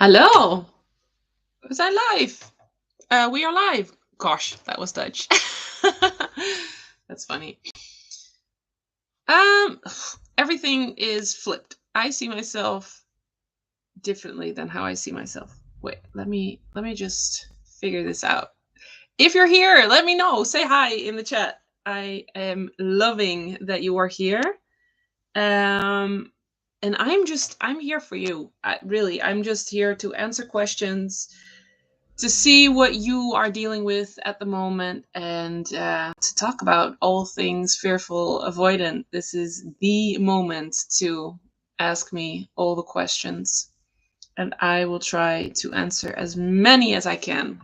Hello. Was I live? We are live. Gosh, that was Dutch. That's funny. Um, Everything is flipped. I see myself differently than how I see myself. Wait, let me just figure this out. If you're here, let me know. Say hi in the chat. I am loving that you are here. Um, and I'm here for you. I'm just here to answer questions, to see what you are dealing with at the moment, and to talk about all things fearful avoidant. This is the moment to ask me all the questions, and I will try to answer as many as I can,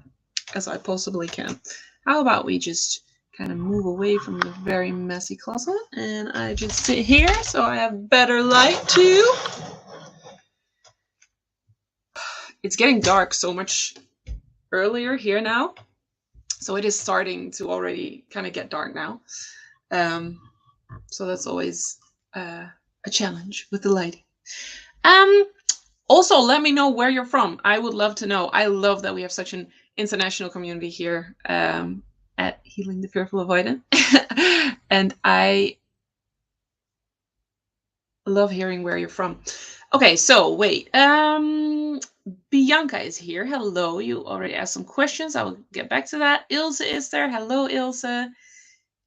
as I possibly can. How about we just kind of move away from the very messy closet and I just sit here so I have better light too. It's getting dark so much earlier here now, so it is starting to already kind of get dark now. So that's always a challenge with the lighting. Also, let me know where you're from. I would love to know. I love that we have such an international community here at Healing the Fearful Avoidant. And I love hearing where you're from. Okay, so wait. Bianca is here. Hello. You already asked some questions. I will get back to that. Ilse is there. Hello, Ilse.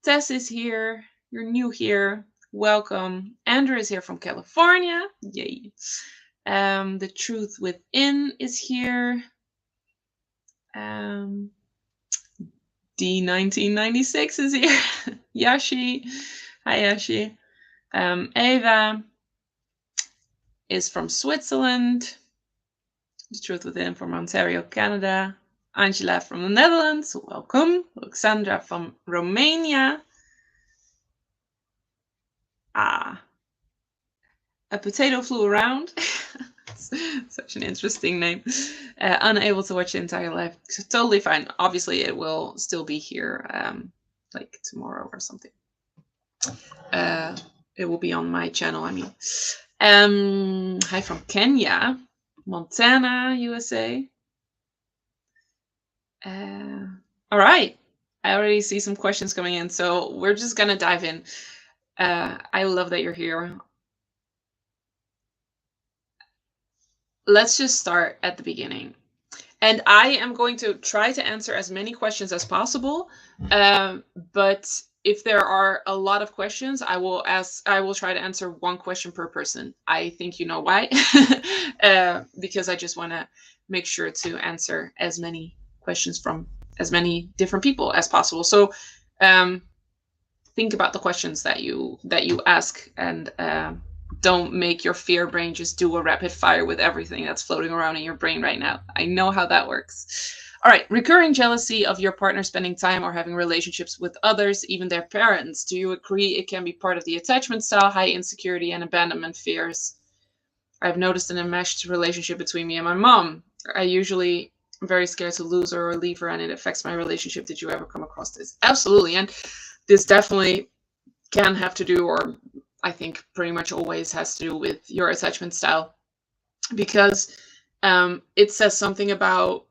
Tess is here. You're new here. Welcome. Andrew is here from California. Yay. The Truth Within is here. D1996 is here. Yashi. Hi, Yashi. Ava is from Switzerland. The Truth Within from Ontario, Canada. Angela from the Netherlands. Welcome. Alexandra from Romania. A potato flew around. Such an interesting name. Unable to watch the entire live. Totally fine. Obviously, it will still be here like tomorrow or something. It will be on my channel, I mean. Hi from Kenya, Montana, USA. All right. I already see some questions coming in, so we're just going to dive in. I love that you're here. Let's just start at the beginning. And I am going to try to answer as many questions as possible. But if there are a lot of questions, I will try to answer one question per person. I think you know why. Because I just want to make sure to answer as many questions from as many different people as possible. So think about the questions that you ask, and don't make your fear brain just do a rapid fire with everything that's floating around in your brain right now. I know how that works. All right. Recurring jealousy of your partner spending time or having relationships with others, even their parents. Do you agree it can be part of the attachment style, high insecurity, and abandonment fears? I've noticed an enmeshed relationship between me and my mom. I usually am very scared to lose her or leave her, and it affects my relationship. Did you ever come across this? Absolutely. And this definitely can have to do, or I think pretty much always has to do, with your attachment style, because it says something about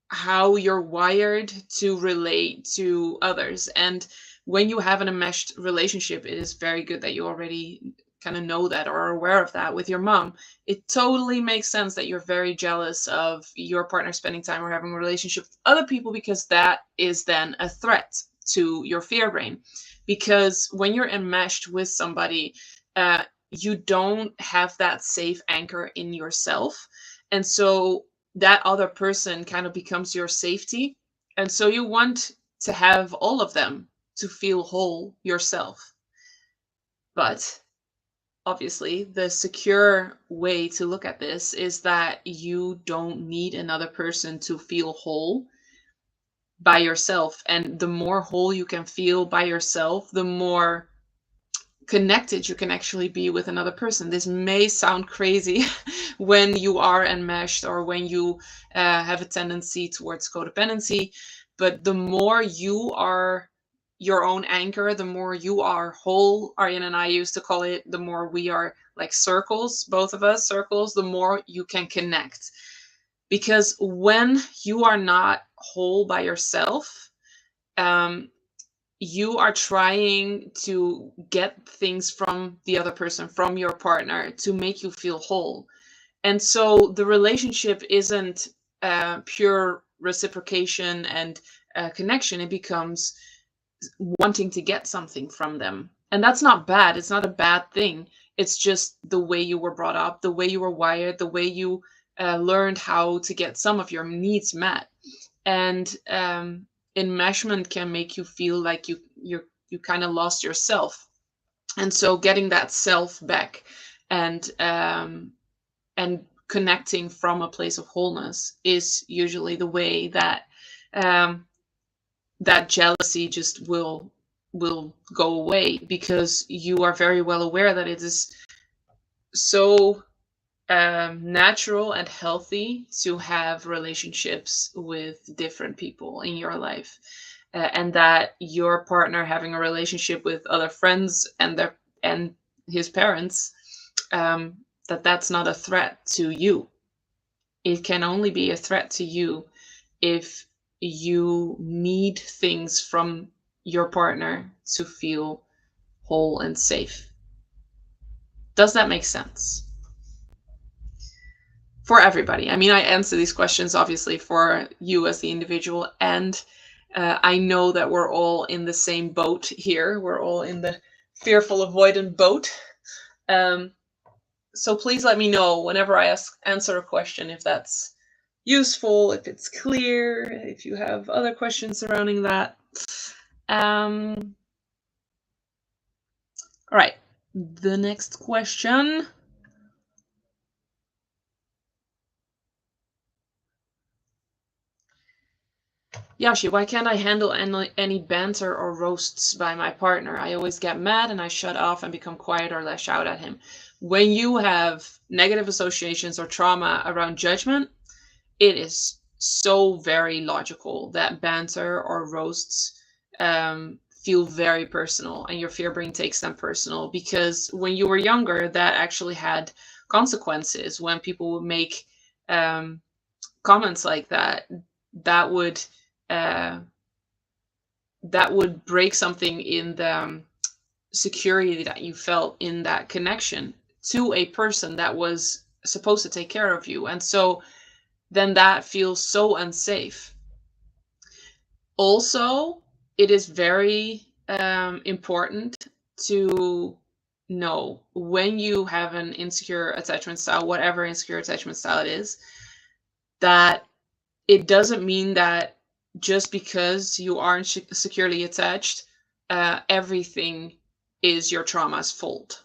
how you're wired to relate to others. And when you have an enmeshed relationship, it is very good that you already kind of know that or are aware of that with your mom. It totally makes sense that you're very jealous of your partner spending time or having a relationship with other people, because that is then a threat to your fear brain. Because when you're enmeshed with somebody, you don't have that safe anchor in yourself. And so that other person kind of becomes your safety. And so you want to have all of them to feel whole yourself. But obviously, the secure way to look at this is that you don't need another person to feel whole by yourself. And the more whole you can feel by yourself, the more connected you can actually be with another person. This may sound crazy when you are enmeshed, or when you have a tendency towards codependency, but the more you are your own anchor, the more you are whole. Arjen and I used to call it, the more we are like circles, both of us circles, the more you can connect. Because when you are not whole by yourself, um, you are trying to get things from the other person, from your partner, to make you feel whole. And so the relationship isn't pure reciprocation and connection. It becomes wanting to get something from them. And that's not bad. It's not a bad thing. It's just the way you were brought up, the way you were wired, the way you learned how to get some of your needs met. And enmeshment can make you feel like you kind of lost yourself. And so getting that self back, and connecting from a place of wholeness, is usually the way that um, that jealousy just will go away, because you are very well aware that it is so natural and healthy to have relationships with different people in your life, and that your partner having a relationship with other friends and his parents, that's not a threat to you. It can only be a threat to you if you need things from your partner to feel whole and safe. Does that make sense? For everybody. I mean, I answer these questions obviously for you as the individual, and I know that we're all in the same boat here. We're all in the fearful avoidant boat. So please let me know whenever I answer a question if that's useful, if it's clear, if you have other questions surrounding that. All right, the next question. Yashi, why can't I handle any banter or roasts by my partner? I always get mad and I shut off and become quiet or lash out at him. When you have negative associations or trauma around judgment, it is so very logical that banter or roasts feel very personal, and your fear brain takes them personal, because when you were younger, that actually had consequences. When people would make comments like that, that would break something in the security that you felt in that connection to a person that was supposed to take care of you. And so then that feels so unsafe. Also, it is very important to know when you have an insecure attachment style, whatever insecure attachment style it is, that it doesn't mean that just because you aren't securely attached, everything is your trauma's fault.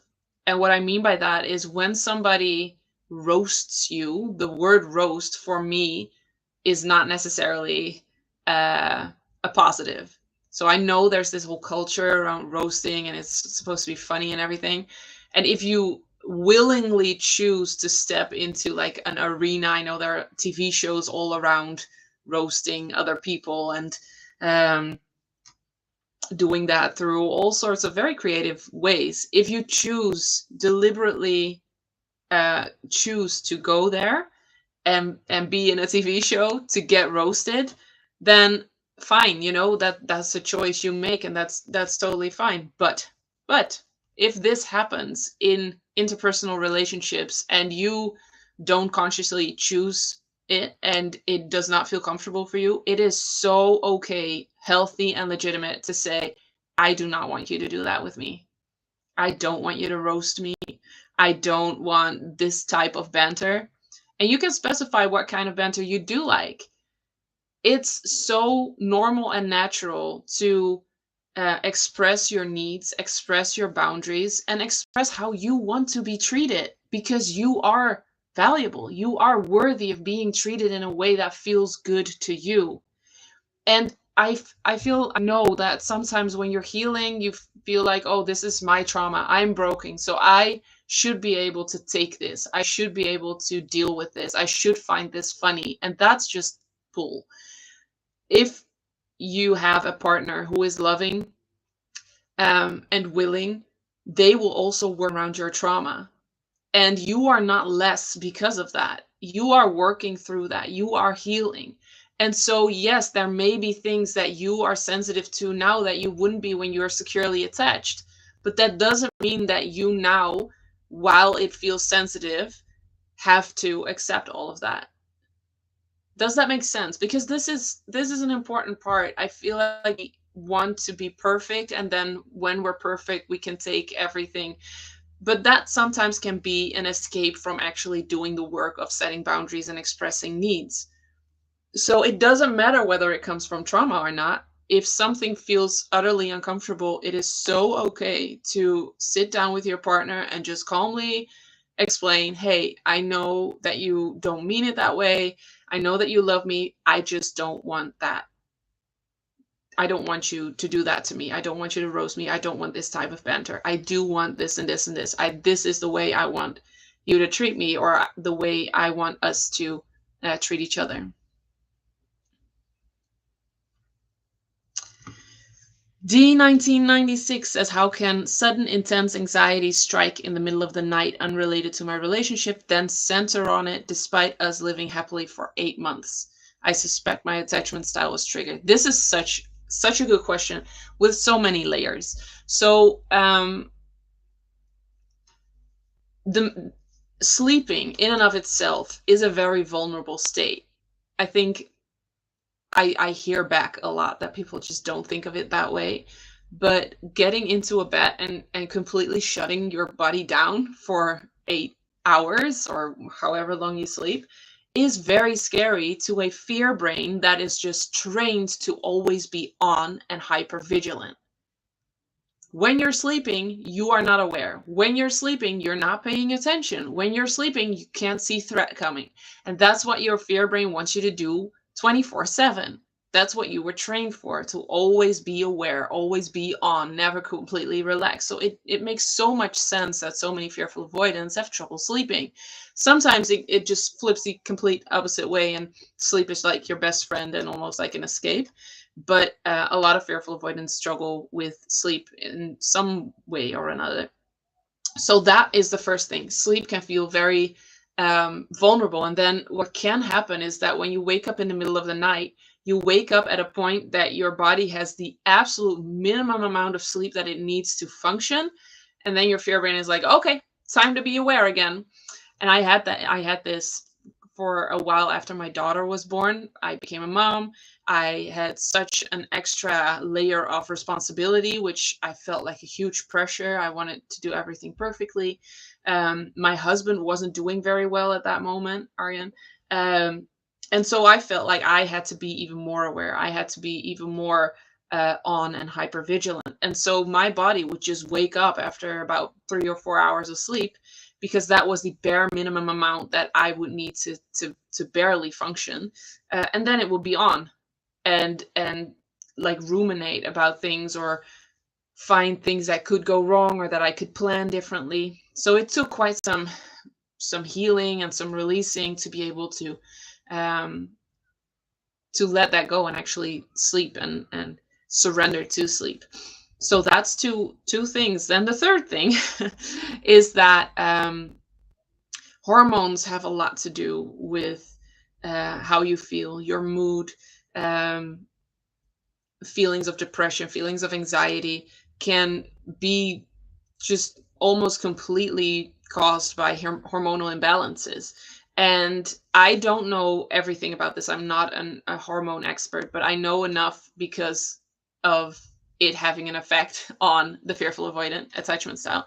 And what I mean by that is, when somebody roasts you, the word roast for me is not necessarily a positive. So I know there's this whole culture around roasting, and it's supposed to be funny and everything. And if you willingly choose to step into like an arena, I know there are TV shows all around roasting other people, and doing that through all sorts of very creative ways. If you deliberately choose to go there and be in a TV show to get roasted, then fine, that's a choice you make, and that's totally fine. But if this happens in interpersonal relationships and you don't consciously choose it, and it does not feel comfortable for you, it is so okay, healthy, and legitimate to say, I do not want you to do that with me. I don't want you to roast me. I don't want this type of banter. And you can specify what kind of banter you do like. It's so normal and natural to express your needs, express your boundaries, and express how you want to be treated, because you are valuable. You are worthy of being treated in a way that feels good to you. And I know that sometimes when you're healing, you feel like, oh, this is my trauma. I'm broken. So I should be able to take this. I should be able to deal with this. I should find this funny. And that's just bull. If you have a partner who is loving and willing, they will also work around your trauma. And you are not less because of that. you are working through that. You are healing. And so, yes, there may be things that you are sensitive to now that you wouldn't be when you're securely attached. But that doesn't mean that you now, while it feels sensitive, have to accept all of that. Does that make sense? Because this is an important part. I feel like we want to be perfect, and then when we're perfect, we can take everything. But that sometimes can be an escape from actually doing the work of setting boundaries and expressing needs. So it doesn't matter whether it comes from trauma or not. If something feels utterly uncomfortable, it is so okay to sit down with your partner and just calmly explain, hey, I know that you don't mean it that way. I know that you love me. I just don't want that. I don't want you to do that to me. I don't want you to roast me. I don't want this type of banter. I do want this and this and this. This is the way I want you to treat me, or the way I want us to treat each other. D1996 says, how can sudden intense anxiety strike in the middle of the night unrelated to my relationship, then center on it despite us living happily for 8 months? I suspect my attachment style was triggered. This is such a good question with so many layers. So the sleeping in and of itself is a very vulnerable state. I think I hear back a lot that people just don't think of it that way. But getting into a bed and completely shutting your body down for 8 hours or however long you sleep is very scary to a fear brain that is just trained to always be on and hyper vigilant. When you're sleeping, you are not aware. When you're sleeping, you're not paying attention. When you're sleeping, you can't see threat coming. And that's what your fear brain wants you to do 24/7. That's what you were trained for, to always be aware, always be on, never completely relax. So it makes so much sense that so many fearful avoidants have trouble sleeping. Sometimes it just flips the complete opposite way, and sleep is like your best friend and almost like an escape. But a lot of fearful avoidants struggle with sleep in some way or another. So that is the first thing. Sleep can feel very vulnerable. And then what can happen is that when you wake up in the middle of the night, you wake up at a point that your body has the absolute minimum amount of sleep that it needs to function. And then your fear brain is like, okay, time to be aware again. And I had this for a while after my daughter was born. I became a mom. I had such an extra layer of responsibility, which I felt like a huge pressure. I wanted to do everything perfectly. My husband wasn't doing very well at that moment, Aryan. And so I felt like I had to be even more aware. I had to be even more on and hyper vigilant. And so my body would just wake up after about 3 or 4 hours of sleep, because that was the bare minimum amount that I would need to barely function. And then it would be on and like ruminate about things, or find things that could go wrong or that I could plan differently. So it took quite some healing and some releasing to be able to let that go and actually sleep and surrender to sleep. So that's two things. Then the third thing is that hormones have a lot to do with how you feel, your mood, feelings of depression, feelings of anxiety can be just almost completely caused by hormonal imbalances. And I don't know everything about this. I'm not a hormone expert, but I know enough because of it having an effect on the fearful avoidant attachment style,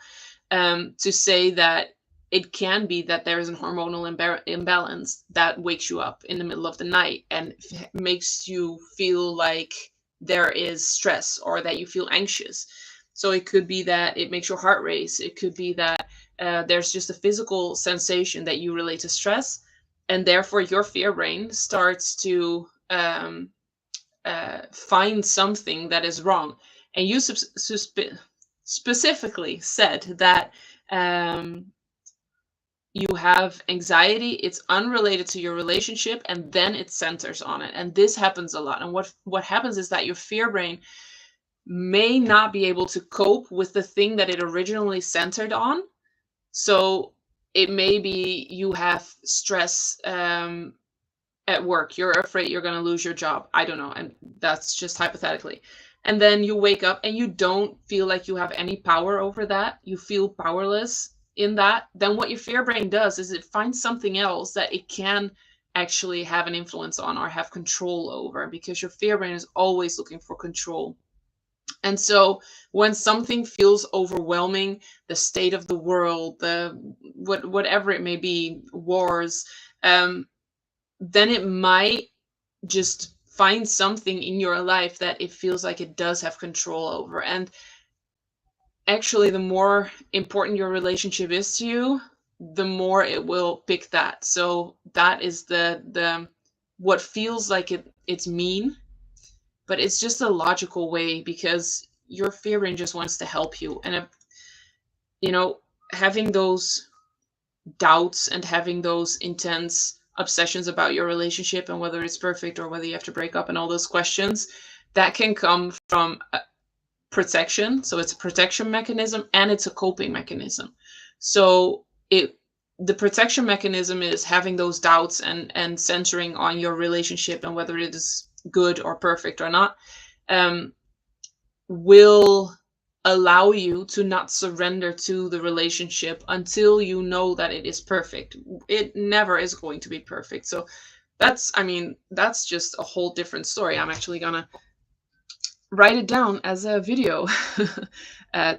to say that it can be that there is a hormonal imbalance that wakes you up in the middle of the night and makes you feel like there is stress, or that you feel anxious. So it could be that it makes your heart race. It could be that there's just a physical sensation that you relate to stress, and therefore your fear brain starts to find something that is wrong. And you specifically said that you have anxiety, it's unrelated to your relationship, and then it centers on it. And this happens a lot. And what happens is that your fear brain may not be able to cope with the thing that it originally centered on. So it may be you have stress at work. You're afraid you're going to lose your job. I don't know. And that's just hypothetically. And then you wake up and you don't feel like you have any power over that. You feel powerless in that. Then what your fear brain does is it finds something else that it can actually have an influence on or have control over, because your fear brain is always looking for control. And so when something feels overwhelming, the state of the world, whatever it may be, wars, then it might just find something in your life that it feels like it does have control over. And actually, the more important your relationship is to you, the more it will pick that. So that is the what feels like it's mean, but it's just a logical way, because your fear brain just wants to help you. And having those doubts and having those intense obsessions about your relationship and whether it's perfect or whether you have to break up and all those questions, that can come from protection. So it's a protection mechanism and it's a coping mechanism. So the protection mechanism is having those doubts and centering on your relationship and whether it is good or perfect or not, will allow you to not surrender to the relationship until you know that it is perfect. It never is going to be perfect. So that's just a whole different story. I'm actually gonna write it down as a video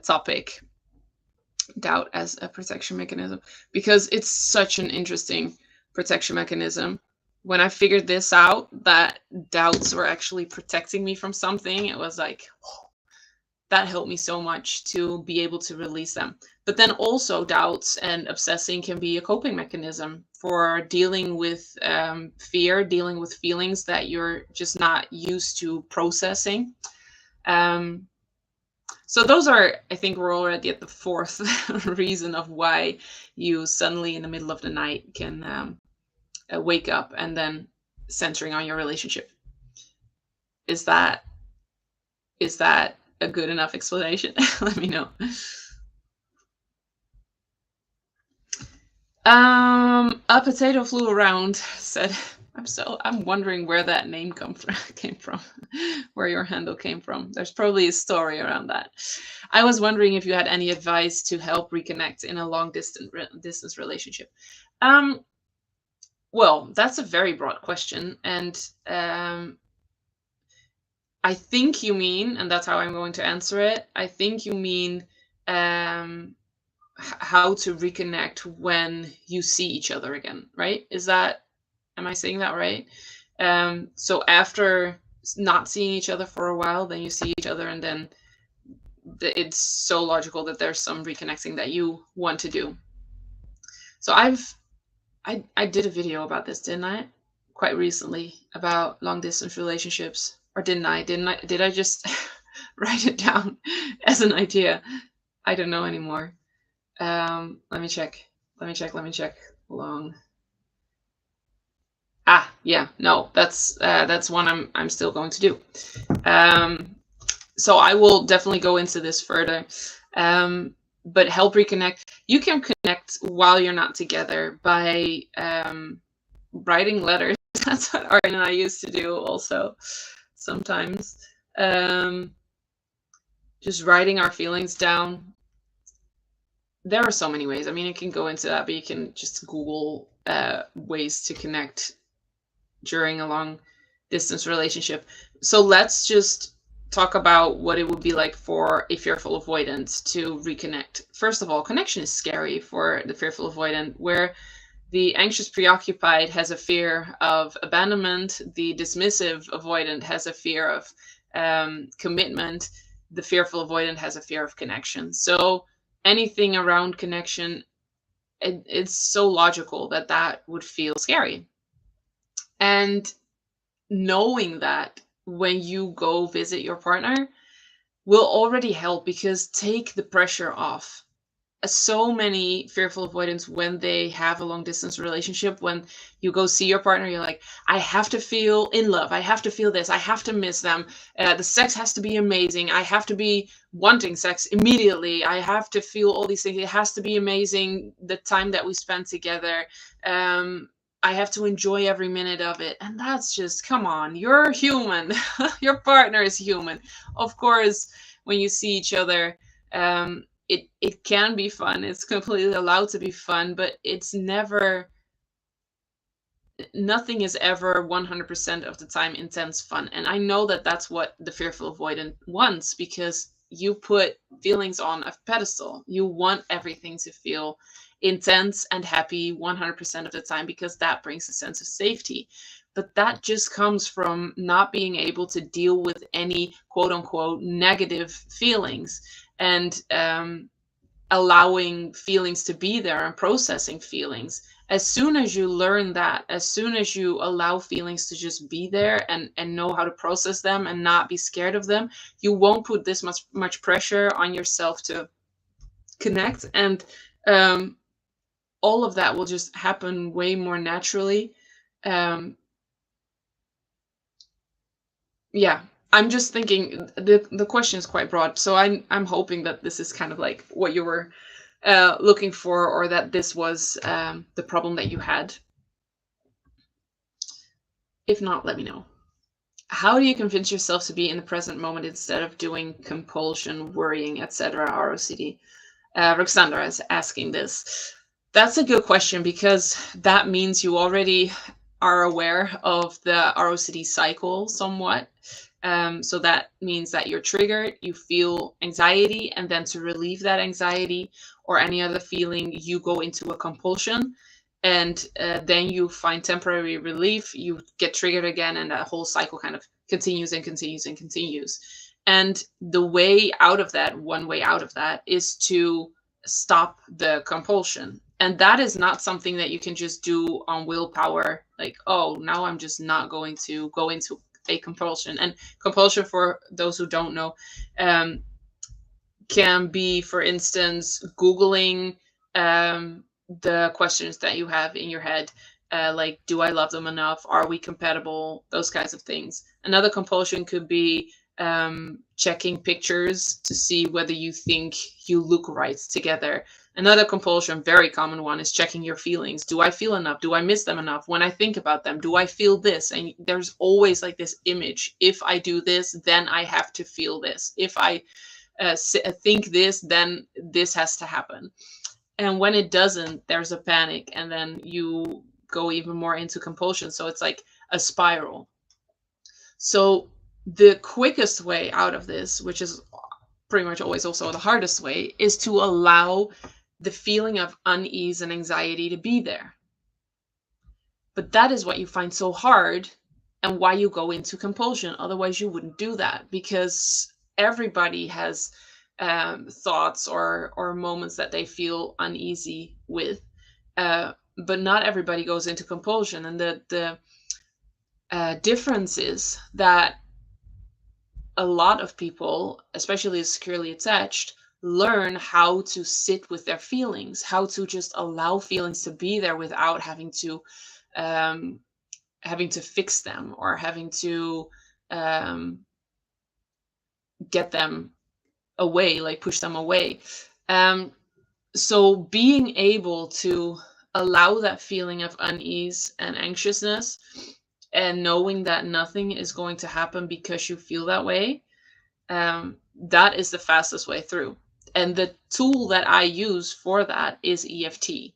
topic, doubt as a protection mechanism, because it's such an interesting protection mechanism. When I figured this out, that doubts were actually protecting me from something, it was like, oh, that helped me so much to be able to release them. But then also doubts and obsessing can be a coping mechanism for dealing with fear, dealing with feelings that you're just not used to processing. So those are, I think we're already at the fourth reason of why you suddenly in the middle of the night can wake up and then centering on your relationship. Is that a good enough explanation? Let me know. A potato flew around, said, I'm wondering where that name came from, where your handle came from. There's probably a story around that. I was wondering if you had any advice to help reconnect in a long distance relationship. Well, that's a very broad question, and I think you mean, and that's how I'm going to answer it, I think you mean how to reconnect when you see each other again, right? Am I saying that right? So after not seeing each other for a while, then you see each other, and then it's so logical that there's some reconnecting that you want to do. So I did a video about this, didn't I? Quite recently, about long distance relationships. Or didn't I? Did I just write it down as an idea? I don't know anymore. Let me check. Long. Yeah, no, that's one I'm still going to do. So I will definitely go into this further. But help reconnect. You can connect while you're not together by writing letters. That's what Art and I used to do also sometimes. Just writing our feelings down. There are so many ways. I mean, you can go into that, but you can just Google ways to connect during a long distance relationship. So let's just talk about what it would be like for a fearful avoidant to reconnect. First of all, connection is scary for the fearful avoidant, where the anxious preoccupied has a fear of abandonment, the dismissive avoidant has a fear of commitment, the fearful avoidant has a fear of connection. So anything around connection, it's so logical that would feel scary. And knowing that when you go visit your partner will already help, because take the pressure off. so many fearful avoidants when they have a long distance relationship. When you go see your partner, you're like, I have to feel in love, I have to feel this, I have to miss them, the sex has to be amazing, I have to be wanting sex immediately, I have to feel all these things, it has to be amazing, the time that we spend together, I have to enjoy every minute of it. And that's just, come on, you're human. Your partner is human. Of course, when you see each other, it can be fun. It's completely allowed to be fun, but it's never, nothing is ever 100% of the time intense fun. And I know that that's what the fearful avoidant wants, because you put feelings on a pedestal. You want everything to feel intense and happy 100% of the time, because that brings a sense of safety. But that just comes from not being able to deal with any quote unquote negative feelings, and allowing feelings to be there and processing feelings. As soon as you learn that, as soon as you allow feelings to just be there, and know how to process them and not be scared of them, you won't put this much pressure on yourself to connect. And um, all of that will just happen way more naturally. Um, yeah, I'm just thinking the question is quite broad, so I'm hoping that this is kind of like what you were looking for, or that this was the problem that you had. If not, let me know. How do you convince yourself to be in the present moment instead of doing compulsion, worrying, etc.? ROCD. Roxandra is asking this. That's a good question, because that means you already are aware of the ROCD cycle somewhat. So that means that you're triggered, you feel anxiety, and then to relieve that anxiety or any other feeling, you go into a compulsion. And then you find temporary relief, you get triggered again, and that whole cycle kind of continues and continues and continues. And the way out of that, one way out of that, is to stop the compulsion. And that is not something that you can just do on willpower, like, oh, now I'm just not going to go into a compulsion. And compulsion, for those who don't know, can be, for instance, Googling the questions that you have in your head, like, do I love them enough? Are we compatible? Those kinds of things. Another compulsion could be checking pictures to see whether you think you look right together. Another compulsion, very common one, is checking your feelings. Do I feel enough? Do I miss them enough? When I think about them, do I feel this? And there's always like this image. If I do this, then I have to feel this. If I think this, then this has to happen. And when it doesn't, there's a panic, and then you go even more into compulsion. So it's like a spiral. So the quickest way out of this, which is pretty much always also the hardest way, is to allow the feeling of unease and anxiety to be there. But that is what you find so hard, and why you go into compulsion. Otherwise, you wouldn't do that, because everybody has thoughts or moments that they feel uneasy with, but not everybody goes into compulsion. And the difference is that a lot of people, especially securely attached, learn how to sit with their feelings, how to just allow feelings to be there without um, having to fix them, or having to um, get them away, like push them away. Um, so being able to allow that feeling of unease and anxiousness, and knowing that nothing is going to happen because you feel that way, that is the fastest way through. And the tool that I use for that is EFT.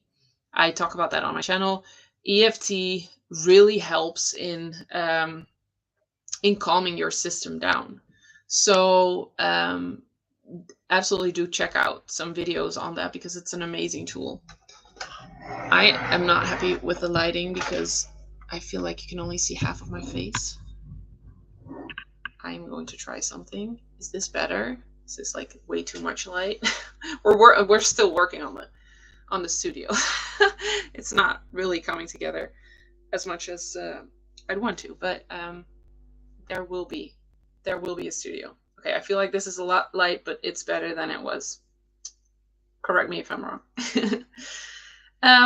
I talk about that on my channel. EFT really helps in calming your system down. So absolutely do check out some videos on that, because it's an amazing tool. I am not happy with the lighting, because I feel like you can only see half of my face. I'm going to try something. Is this better? Is this like way too much light? we're still working on the studio. It's not really coming together as much as I'd want to, but there will be a studio. Okay, I feel like this is a lot light, but it's better than it was. Correct me if I'm wrong.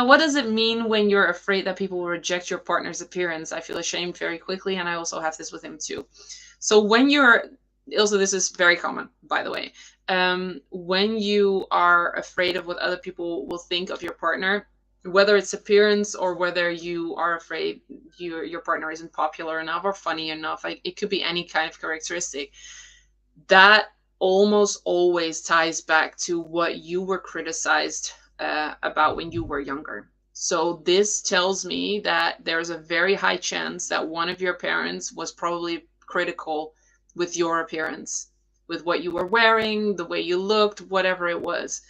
What does it mean when you're afraid that people will reject your partner's appearance? I feel ashamed very quickly, and I also have this with him too. So when you're, also this is very common, by the way, when you are afraid of what other people will think of your partner, whether it's appearance or whether you are afraid your partner isn't popular enough or funny enough, like it could be any kind of characteristic, that almost always ties back to what you were criticized about when you were younger. So this tells me that there's a very high chance that one of your parents was probably critical with your appearance, with what you were wearing, the way you looked, whatever it was.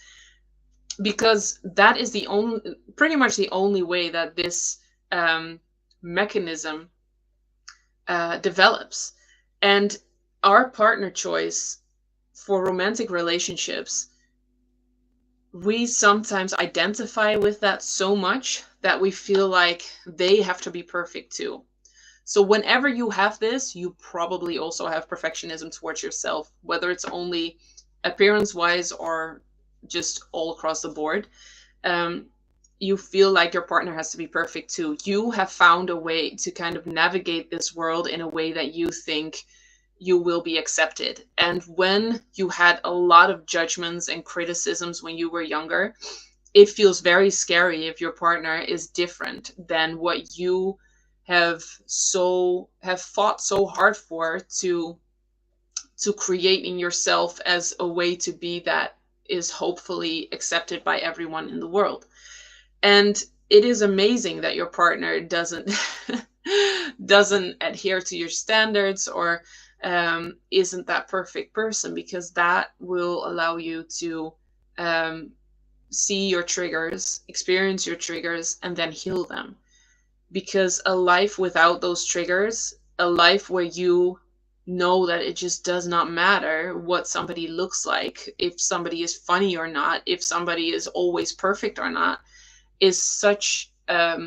Because that is the only, pretty much the only way that this mechanism develops. And our partner choice for romantic relationships, we sometimes identify with that so much that we feel like they have to be perfect too. So whenever you have this, you probably also have perfectionism towards yourself, whether it's only appearance-wise or just all across the board. You feel like your partner has to be perfect too. You have found a way to kind of navigate this world in a way that you think you will be accepted. And when you had a lot of judgments and criticisms when you were younger, it feels very scary if your partner is different than what you have fought so hard for to create in yourself as a way to be that is hopefully accepted by everyone in the world. And it is amazing that your partner doesn't doesn't adhere to your standards or isn't that perfect person, because that will allow you to see your triggers, experience your triggers, and then heal them. Because a life without those triggers, a life where you know that it just does not matter what somebody looks like, if somebody is funny or not, if somebody is always perfect or not, is such a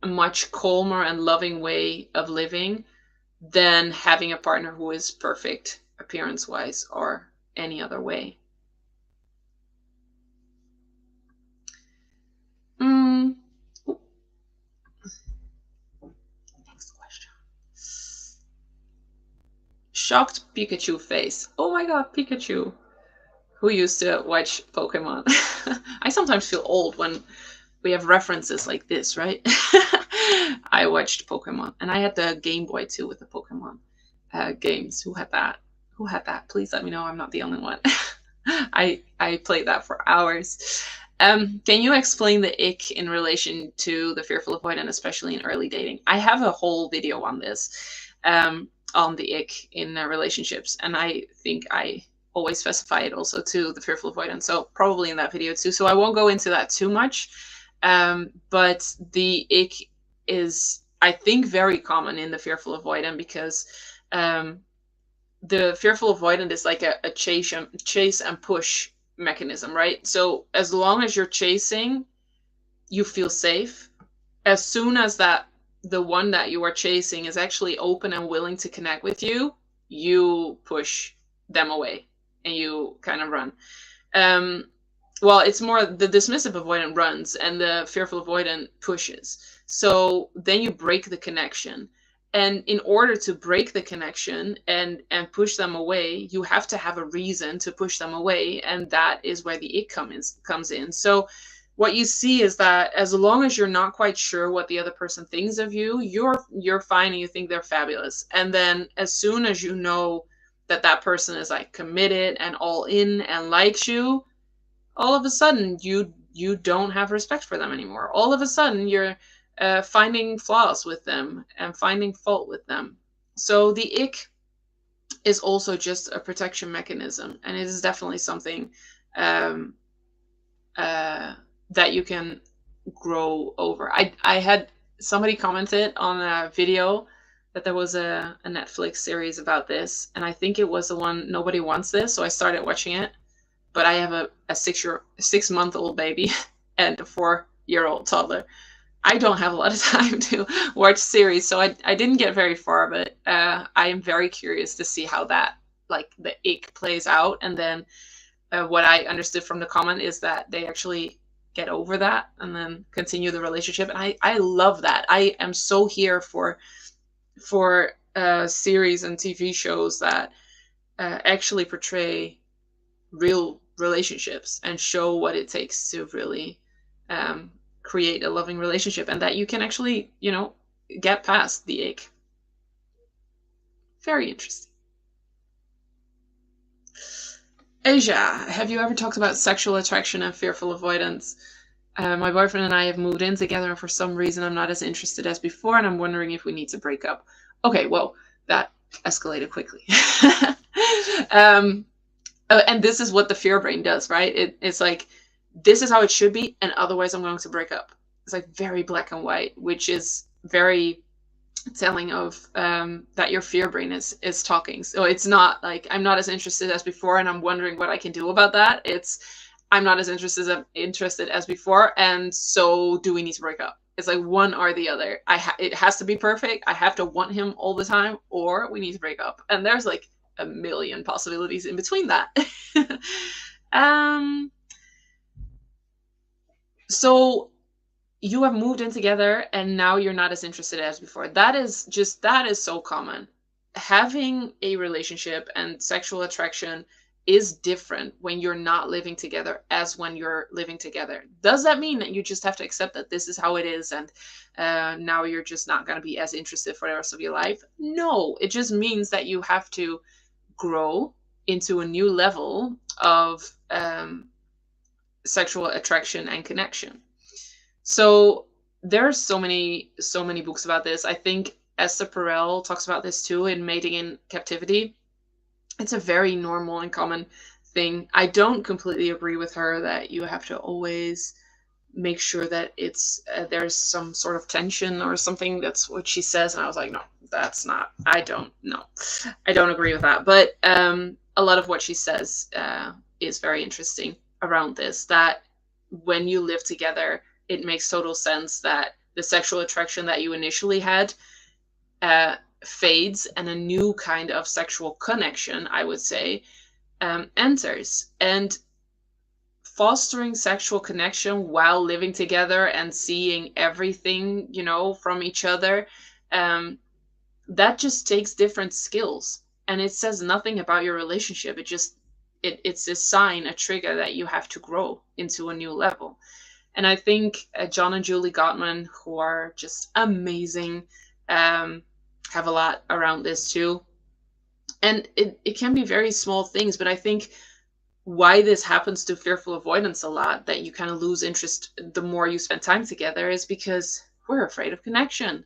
much calmer and loving way of living than having a partner who is perfect appearance-wise or any other way. Next question. Shocked Pikachu face. Oh my god, Pikachu. Who used to watch Pokemon? I sometimes feel old when we have references like this, right? I watched Pokemon, and I had the Game Boy too with the Pokemon games. Who had that? Who had that? Please let me know I'm not the only one. I played that for hours. Can you explain the ick in relation to the fearful avoidant, especially in early dating? I have a whole video on this, on the ick in relationships, and I think I always specify it also to the fearful avoidant, so probably in that video too. So I won't go into that too much, but the ick is, I think, very common in the fearful avoidant, because the fearful avoidant is like a chase and push mechanism, right? So as long as you're chasing, you feel safe. As soon as the one that you are chasing is actually open and willing to connect with you, you push them away and you kind of run. Well, it's more the dismissive avoidant runs and the fearful avoidant pushes. So then you break the connection. And in order to break the connection and push them away, you have to have a reason to push them away. And that is where the ick comes in. So what you see is that as long as you're not quite sure what the other person thinks of you, you're fine and you think they're fabulous. And then as soon as you know that person is like committed and all in and likes you, all of a sudden you don't have respect for them anymore. All of a sudden you're finding flaws with them and finding fault with them. So the ick is also just a protection mechanism, and it is definitely something that you can grow over. I had somebody commented on a video that there was a Netflix series about this, and I think it was the one Nobody Wants This, so I started watching it. But I have a 6-month-old baby and a 4-year-old toddler. I don't have a lot of time to watch series, so I didn't get very far, but I am very curious to see how that, like, the ick plays out, and then what I understood from the comment is that they actually get over that and then continue the relationship. And I love that. I am so here for series and TV shows that actually portray real relationships and show what it takes to really create a loving relationship, and that you can actually, get past the ache. Very interesting. Asia, have you ever talked about sexual attraction and fearful avoidance? My boyfriend and I have moved in together, and for some reason I'm not as interested as before, and I'm wondering if we need to break up. Okay, well, that escalated quickly. And this is what the fear brain does, right? It's like, this is how it should be, and otherwise I'm going to break up. It's like very black and white, which is very telling of that your fear brain is talking. So it's not like, I'm not as interested as before and I'm wondering what I can do about that. It's, I'm not as interested as before, and so do we need to break up? It's like one or the other. It has to be perfect. I have to want him all the time, or we need to break up. And there's like a million possibilities in between that. So you have moved in together and now you're not as interested as before. That is so common. Having a relationship and sexual attraction is different when you're not living together as when you're living together. Does that mean that you just have to accept that this is how it is and now you're just not going to be as interested for the rest of your life? No, it just means that you have to grow into a new level of sexual attraction and connection. So there's so many books about this. I think Esther Perel talks about this too in Mating in Captivity. It's a very normal and common thing. I don't completely agree with her that you have to always make sure that it's there's some sort of tension or something. That's what she says, and I was like, no, that's not. I don't agree with that. But a lot of what she says is very interesting around this. That when you live together, it makes total sense that the sexual attraction that you initially had fades and a new kind of sexual connection, I would say, enters. And fostering sexual connection while living together and seeing everything, from each other, that just takes different skills. And it says nothing about your relationship. It's a sign, a trigger that you have to grow into a new level. And I think John and Julie Gottman, who are just amazing, have a lot around this too. And it can be very small things, but I think why this happens to fearful avoidance a lot, that you kind of lose interest the more you spend time together, is because we're afraid of connection.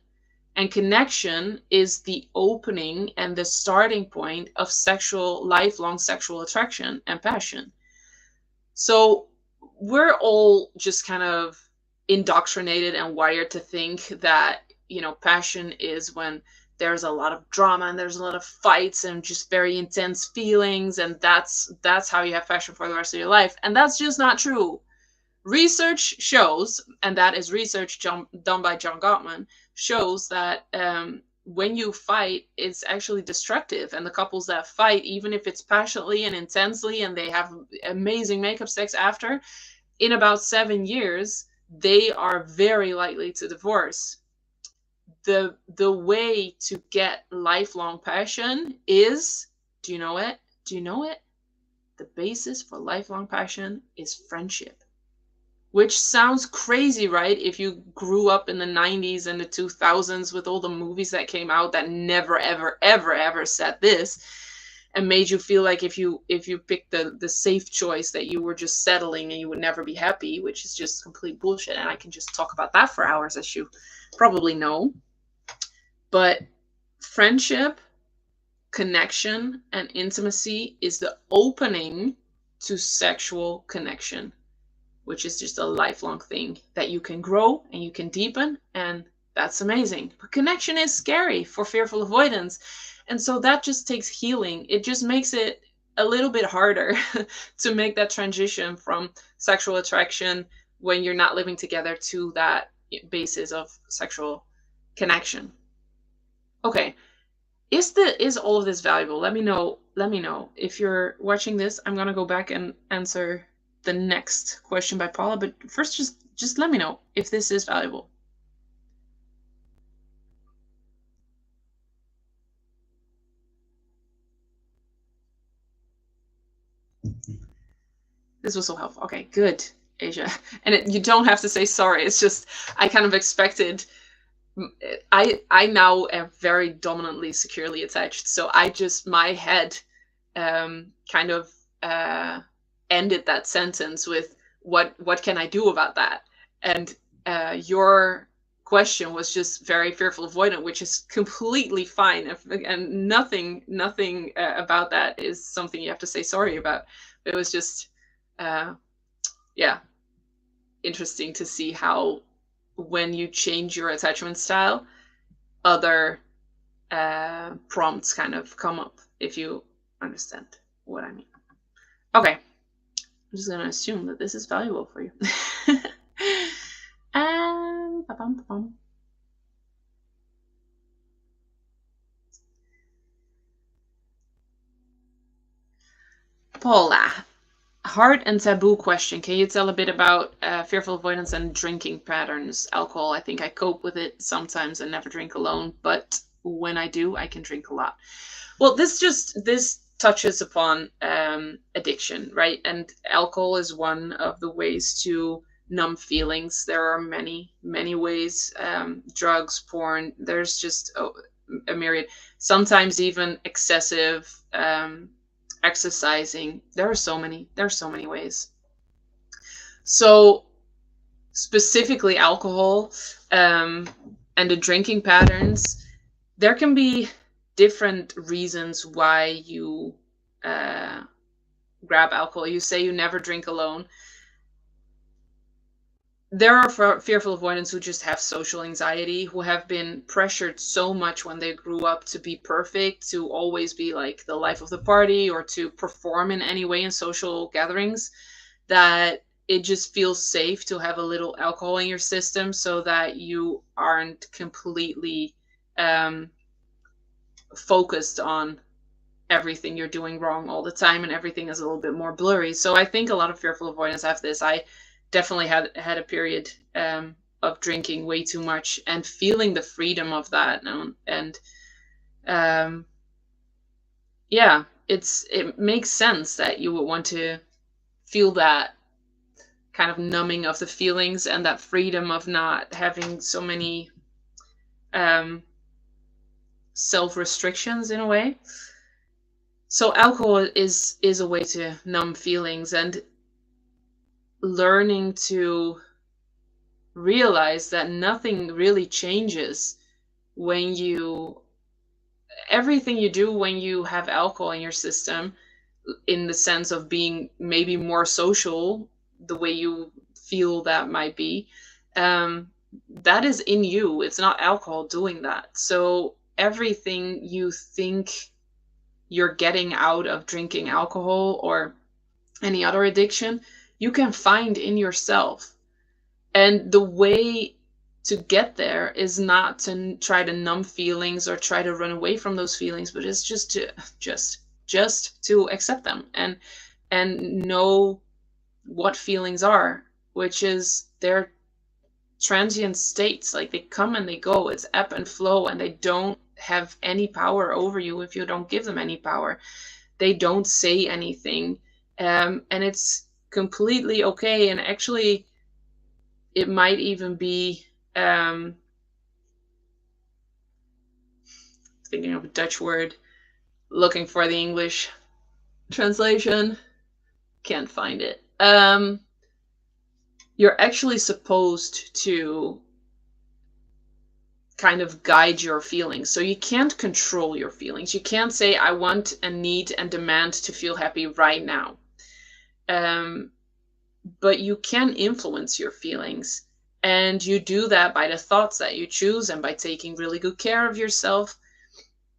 And connection is the opening and the starting point of lifelong sexual attraction and passion. So we're all just kind of indoctrinated and wired to think that, passion is when there's a lot of drama and there's a lot of fights and just very intense feelings, and that's how you have passion for the rest of your life. And that's just not true. Research shows, and that is research done by John Gottman, shows that when you fight, it's actually destructive. And the couples that fight, even if it's passionately and intensely and they have amazing makeup sex after, in about 7 years, they are very likely to divorce. The way to get lifelong passion is, do you know it? The basis for lifelong passion is friendship. Which sounds crazy, right? If you grew up in the 90s and the 2000s with all the movies that came out that never, ever, ever, ever said this, and made you feel like if you picked the safe choice that you were just settling and you would never be happy, which is just complete bullshit. And I can just talk about that for hours, as you probably know. But friendship, connection, and intimacy is the opening to sexual connection, which is just a lifelong thing that you can grow and you can deepen, and that's amazing. But connection is scary for fearful avoidance. And so that just takes healing. It just makes it a little bit harder to make that transition from sexual attraction when you're not living together to that basis of sexual connection. Okay, Is all of this valuable? Let me know. Let me know. If you're watching this, I'm gonna go back and answer the next question by Paula. But first, just let me know if this is valuable. This was so helpful. Okay, good, Asia. And you don't have to say sorry. It's just I kind of expected. I now am very dominantly securely attached, so my head kind of ended that sentence with what can I do about that? And your question was just very fearful avoidant, which is completely fine, and nothing about that is something you have to say sorry about. It was just yeah, interesting to see how when you change your attachment style, other prompts kind of come up, if you understand what I mean. Okay, I'm just gonna assume that this is valuable for you. And Paula, hard and taboo question. Can you tell a bit about fearful avoidance and drinking patterns? Alcohol, I think I cope with it sometimes and never drink alone, but when I do, I can drink a lot. Well, this touches upon addiction, right? And alcohol is one of the ways to numb feelings. There are many ways. Drugs, porn. There's just a myriad. Sometimes even excessive exercising. There are so many ways. So specifically alcohol and the drinking patterns, there can be different reasons why you grab alcohol. You say you never drink alone. There are fearful avoidants who just have social anxiety, who have been pressured so much when they grew up to be perfect, to always be like the life of the party or to perform in any way in social gatherings, that it just feels safe to have a little alcohol in your system so that you aren't completely focused on everything you're doing wrong all the time, and everything is a little bit more blurry. So I think a lot of fearful avoidants have this. I definitely had a period of drinking way too much and feeling the freedom of that, and yeah, it makes sense that you would want to feel that kind of numbing of the feelings and that freedom of not having so many self-restrictions in a way. So alcohol is a way to numb feelings, and learning to realize that nothing really changes when everything you do when you have alcohol in your system, in the sense of being maybe more social, the way you feel that might be, that is in you. It's not alcohol doing that. So everything you think you're getting out of drinking alcohol or any other addiction, you can find in yourself. And the way to get there is not to try to numb feelings or try to run away from those feelings, but it's just to accept them and know what feelings are, which is they're transient states. Like, they come and they go. It's ebb and flow, and they don't have any power over you if you don't give them any power. They don't say anything, and it's completely okay. And actually, it might even be thinking of a Dutch word, looking for the English translation, can't find it. You're actually supposed to kind of guide your feelings. So you can't control your feelings. You can't say, I want and need and demand to feel happy right now. But you can influence your feelings. And you do that by the thoughts that you choose and by taking really good care of yourself.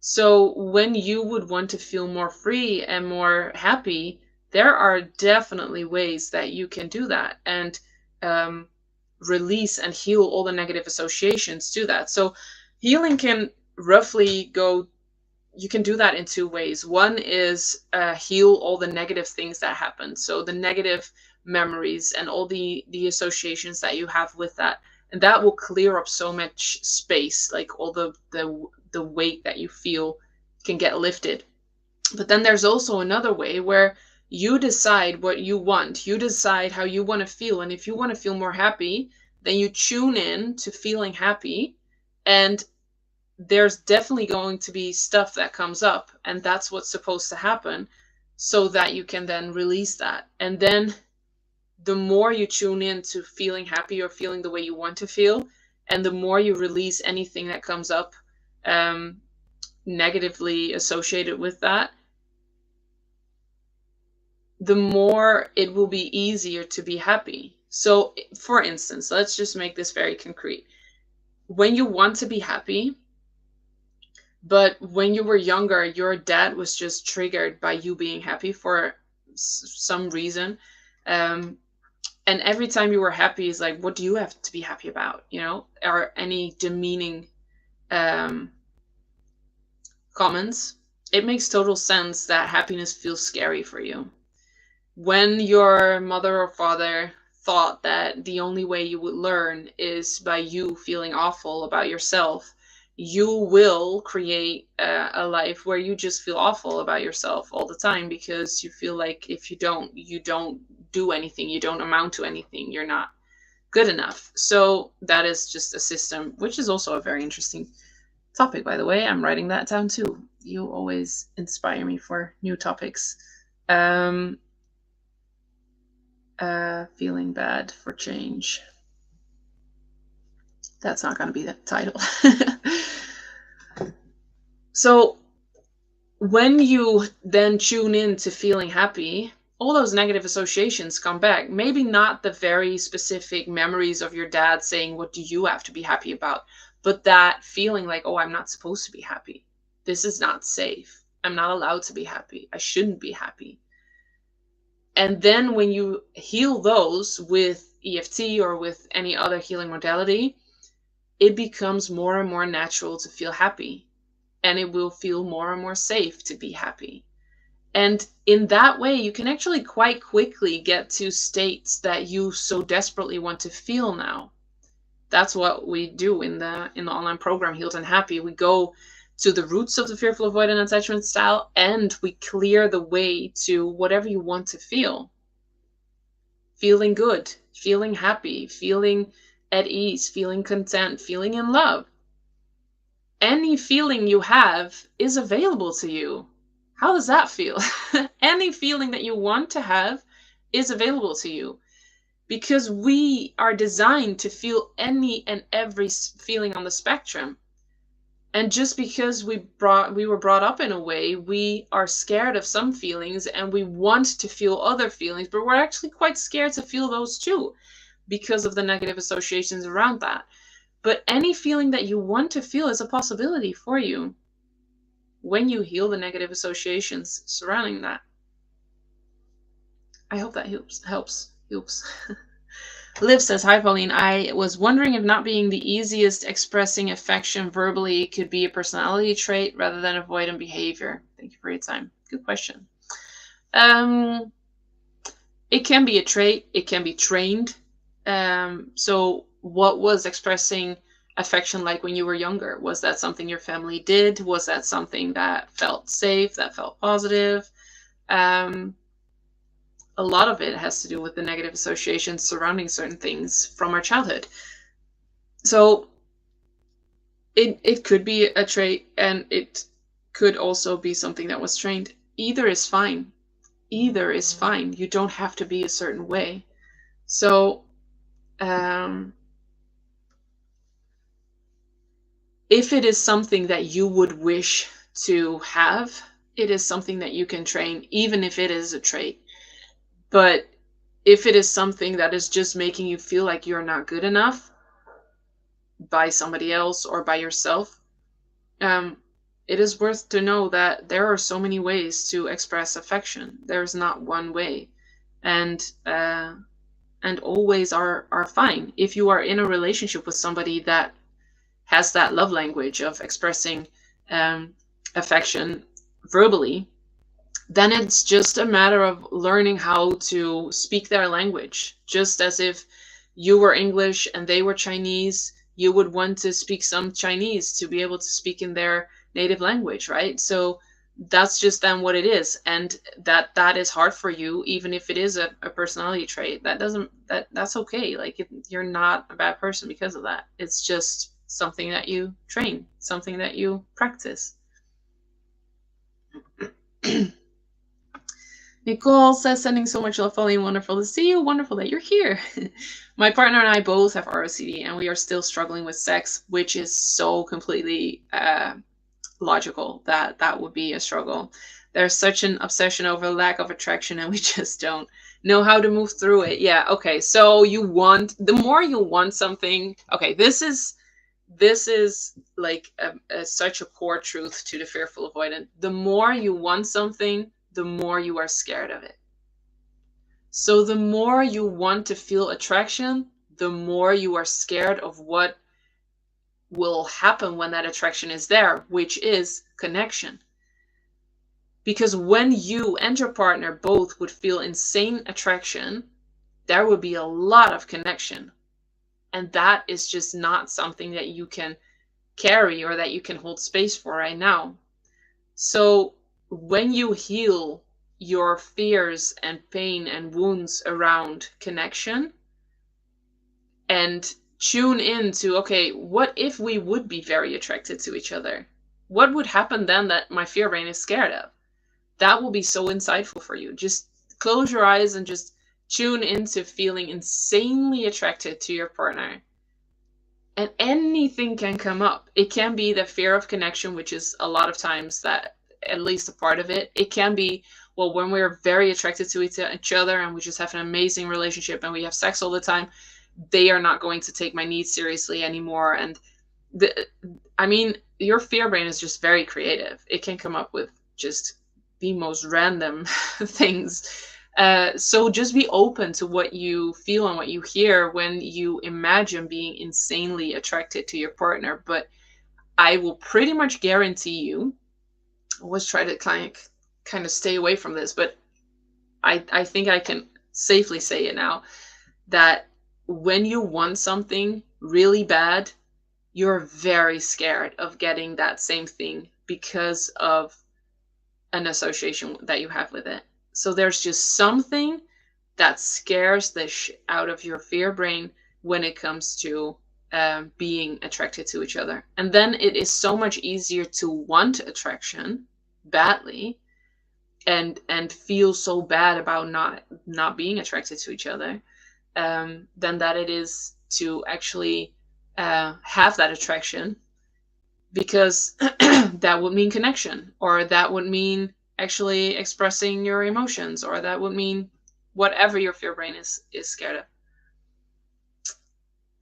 So when you would want to feel more free and more happy, there are definitely ways that you can do that and release and heal all the negative associations to that. So healing can roughly go you can do that in two ways. One is heal all the negative things that happened. So the negative memories and all the associations that you have with that. And that will clear up so much space, like all the weight that you feel can get lifted. But then there's also another way where you decide what you want. You decide how you want to feel. And if you want to feel more happy, then you tune in to feeling happy. And there's definitely going to be stuff that comes up, and that's what's supposed to happen, so that you can then release that. And then the more you tune in to feeling happy or feeling the way you want to feel, and the more you release anything that comes up negatively associated with that, the more it will be easier to be happy. So for instance, let's just make this very concrete. When you want to be happy, but when you were younger, your dad was just triggered by you being happy for some reason. And every time you were happy, he's like, what do you have to be happy about? You know, or any demeaning comments. It makes total sense that happiness feels scary for you. When your mother or father thought that the only way you would learn is by you feeling awful about yourself, you will create a life where you just feel awful about yourself all the time, because you feel like if you don't do anything, you don't amount to anything, you're not good enough. So that is just a system, which is also a very interesting topic, by the way. I'm writing that down too. You always inspire me for new topics. Feeling bad for change. That's not going to be the title. So when you then tune in to feeling happy, all those negative associations come back. Maybe not the very specific memories of your dad saying, what do you have to be happy about? But that feeling like, oh, I'm not supposed to be happy. This is not safe. I'm not allowed to be happy. I shouldn't be happy. And then when you heal those with EFT or with any other healing modality, it becomes more and more natural to feel happy. And it will feel more and more safe to be happy. And in that way, you can actually quite quickly get to states that you so desperately want to feel now. That's what we do in the online program, Healed and Happy. We go to the roots of the fearful avoidant attachment style, and we clear the way to whatever you want to feel. Feeling good, feeling happy, feeling at ease, feeling content, feeling in love. Any feeling you have is available to you. How does that feel? Any feeling that you want to have is available to you, because we are designed to feel any and every feeling on the spectrum. And just because we were brought up in a way, we are scared of some feelings and we want to feel other feelings, but we're actually quite scared to feel those too, because of the negative associations around that. But any feeling that you want to feel is a possibility for you when you heal the negative associations surrounding that. I hope that helps. Liv says, hi Pauline, I was wondering if not being the easiest expressing affection verbally could be a personality trait rather than avoidant behavior. Thank you for your time. Good question. It can be a trait. It can be trained. So what was expressing affection like when you were younger? Was that something your family did? Was that something that felt safe, that felt positive? A lot of it has to do with the negative associations surrounding certain things from our childhood. So it could be a trait, and it could also be something that was trained. Either is fine. Either is fine. You don't have to be a certain way. So if it is something that you would wish to have, it is something that you can train, even if it is a trait. But if it is something that is just making you feel like you're not good enough by somebody else or by yourself, it is worth to know that there are so many ways to express affection. There's not one way, and all ways are fine. If you are in a relationship with somebody that has that love language of expressing affection verbally, then it's just a matter of learning how to speak their language. Just as if you were English and they were Chinese, you would want to speak some Chinese to be able to speak in their native language, right? So that's just then what it is. And that is hard for you, even if it is a personality trait. That's okay. Like, you're not a bad person because of that. It's just something that you train, something that you practice. Nicole says, sending so much love, Pauline. Wonderful to see you. Wonderful that you're here. My partner and I both have ROCD, and we are still struggling with sex, which is so completely logical that that would be a struggle. There's such an obsession over lack of attraction, and we just don't know how to move through it. Yeah, okay. So the more you want something, okay, this is like such a core truth to the fearful avoidant. The more you want something, the more you are scared of it. So the more you want to feel attraction, the more you are scared of what will happen when that attraction is there, which is connection. Because when you and your partner both would feel insane attraction, there would be a lot of connection. And that is just not something that you can carry or that you can hold space for right now. So when you heal your fears and pain and wounds around connection and tune into, okay, what if we would be very attracted to each other? What would happen then that my fear brain is scared of? That will be so insightful for you. Just close your eyes and just tune into feeling insanely attracted to your partner. And anything can come up. It can be the fear of connection, which is a lot of times that, at least a part of it. It can be, well, when we're very attracted to each other and we just have an amazing relationship and we have sex all the time, they are not going to take my needs seriously anymore. And your fear brain is just very creative. It can come up with just the most random things. So just be open to what you feel and what you hear when you imagine being insanely attracted to your partner. But I will pretty much guarantee you, I always try to kind of stay away from this, but I think I can safely say it now, that when you want something really bad, you're very scared of getting that same thing because of an association that you have with it. So there's just something that scares the shit out of your fear brain when it comes to being attracted to each other. And then it is so much easier to want attraction badly and feel so bad about not being attracted to each other than that it is to actually have that attraction, because that would mean connection, or that would mean actually expressing your emotions, or that would mean whatever your fear brain is scared of.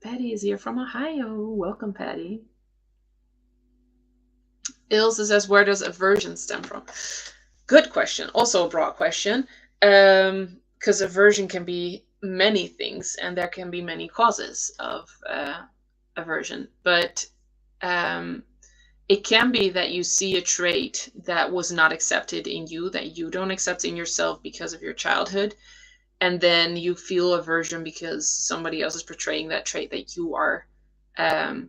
Patty is here from Ohio. Welcome, Patty. Ilse says, where does aversion stem from? Good question. Also a broad question, because aversion can be many things and there can be many causes of aversion. But it can be that you see a trait that was not accepted in you, that you don't accept in yourself because of your childhood. And then you feel aversion because somebody else is portraying that trait that you are kind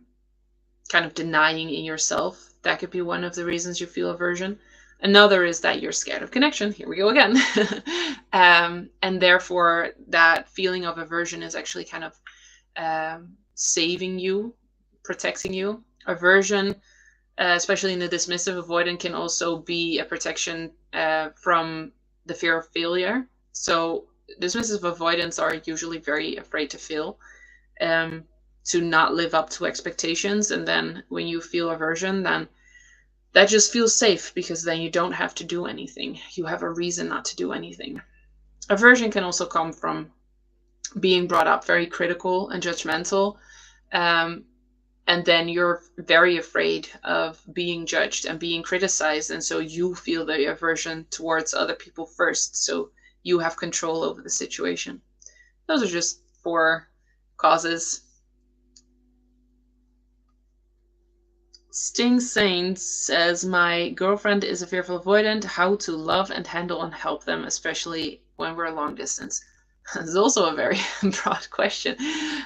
of denying in yourself. That could be one of the reasons you feel aversion. Another is that you're scared of connection. Here we go again. And therefore, that feeling of aversion is actually kind of saving you, protecting you. Aversion, especially in the dismissive avoidant, can also be a protection from the fear of failure. So dismissive avoidants are usually very afraid to fail, to not live up to expectations. And then when you feel aversion, then that just feels safe, because then you don't have to do anything. You have a reason not to do anything. Aversion can also come from being brought up very critical and judgmental. And then you're very afraid of being judged and being criticized. And so you feel the aversion towards other people first. So you have control over the situation. Those are just 4 causes. Sting Saints says, my girlfriend is a fearful avoidant. How to love and handle and help them, especially when we're long distance. It's also a very broad question.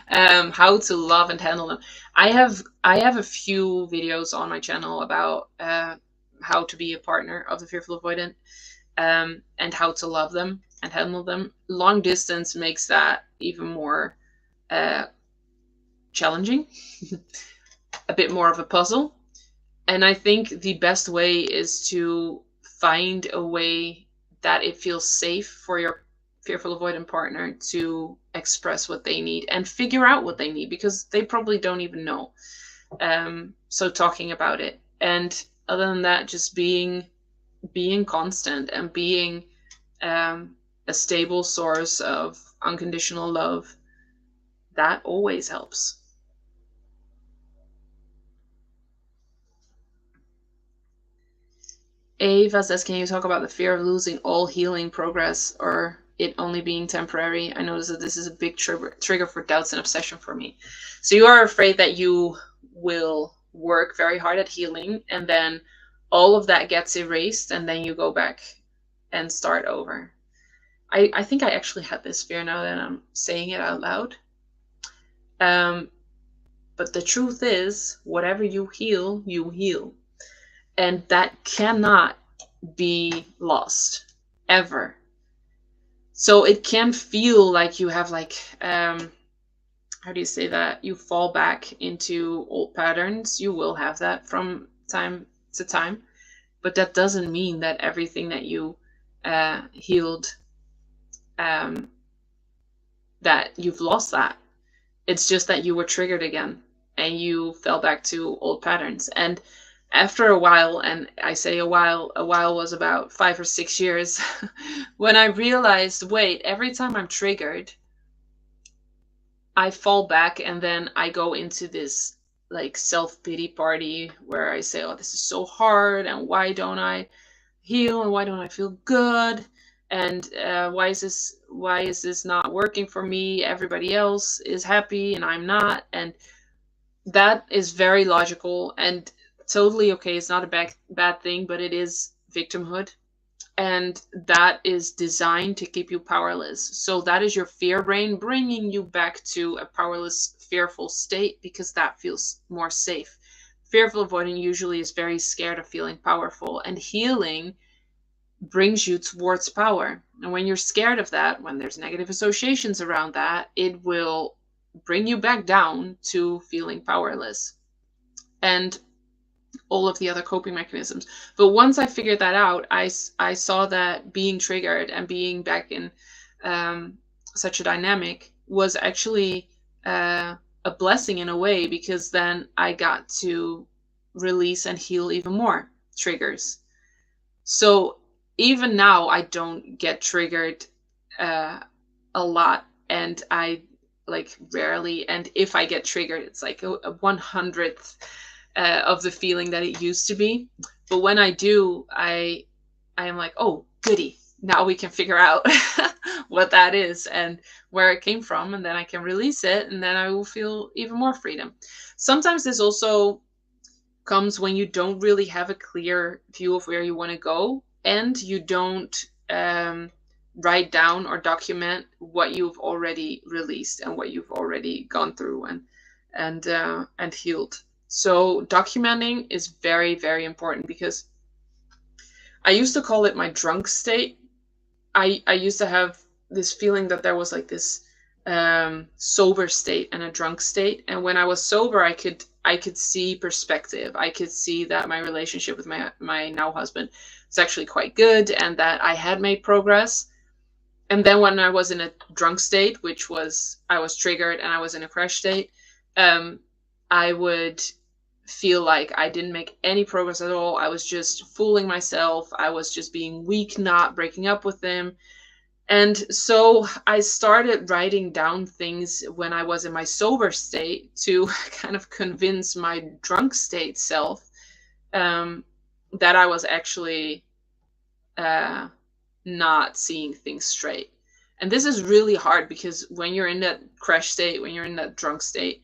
How to love and handle them. I have a few videos on my channel about how to be a partner of the fearful avoidant, and how to love them and handle them. Long distance makes that even more challenging, a bit more of a puzzle. And I think the best way is to find a way that it feels safe for your fearful avoidant partner to express what they need and figure out what they need, because they probably don't even know. So talking about it. And other than that, just being constant and being a stable source of unconditional love, that always helps. Ava says, can you talk about the fear of losing all healing progress or it only being temporary? I notice that this is a big trigger for doubts and obsession for me. So you are afraid that you will work very hard at healing and then all of that gets erased and then you go back and start over. I think I actually had this fear now that I'm saying it out loud. But the truth is, whatever you heal, you heal. And that cannot be lost, ever. So it can feel like you have like, how do you say that? You fall back into old patterns. You will have that from time to time. But that doesn't mean that everything that you healed, that you've lost that. It's just that you were triggered again and you fell back to old patterns. And after a while, and I say a while was about 5 or 6 years, when I realized, wait, every time I'm triggered, I fall back and then I go into this like self-pity party where I say, oh, this is so hard, and why don't I heal, and why don't I feel good, and why is this not working for me? Everybody else is happy and I'm not. And that is very logical and totally okay. It's not a bad thing, but it is victimhood, and that is designed to keep you powerless. So that is your fear brain bringing you back to a powerless, fearful state, because that feels more safe. Fearful avoidant usually is very scared of feeling powerful, and healing brings you towards power. And when you're scared of that, when there's negative associations around that, it will bring you back down to feeling powerless and all of the other coping mechanisms. But once I figured that out, I saw that being triggered and being back in such a dynamic was actually a blessing in a way, because then I got to release and heal even more triggers. So even now I don't get triggered a lot, and I like rarely, and if I get triggered, it's like a 100th of the feeling that it used to be. But when I do, I am like, oh goody, now we can figure out what that is and where it came from, and then I can release it, and then I will feel even more freedom. Sometimes this also comes when you don't really have a clear view of where you want to go, and you don't write down or document what you've already released and what you've already gone through and healed. So documenting is very, very important, because I used to call it my drunk state. I used to have this feeling that there was like this sober state and a drunk state. And when I was sober, I could see perspective. I could see that my relationship with my now husband was actually quite good, and that I had made progress. And then when I was in a drunk state, which was, I was triggered and I was in a crash state, I would feel like I didn't make any progress at all. I was just fooling myself. I was just being weak, not breaking up with him. And so I started writing down things when I was in my sober state to kind of convince my drunk state self that I was actually not seeing things straight. And this is really hard, because when you're in that crash state, when you're in that drunk state,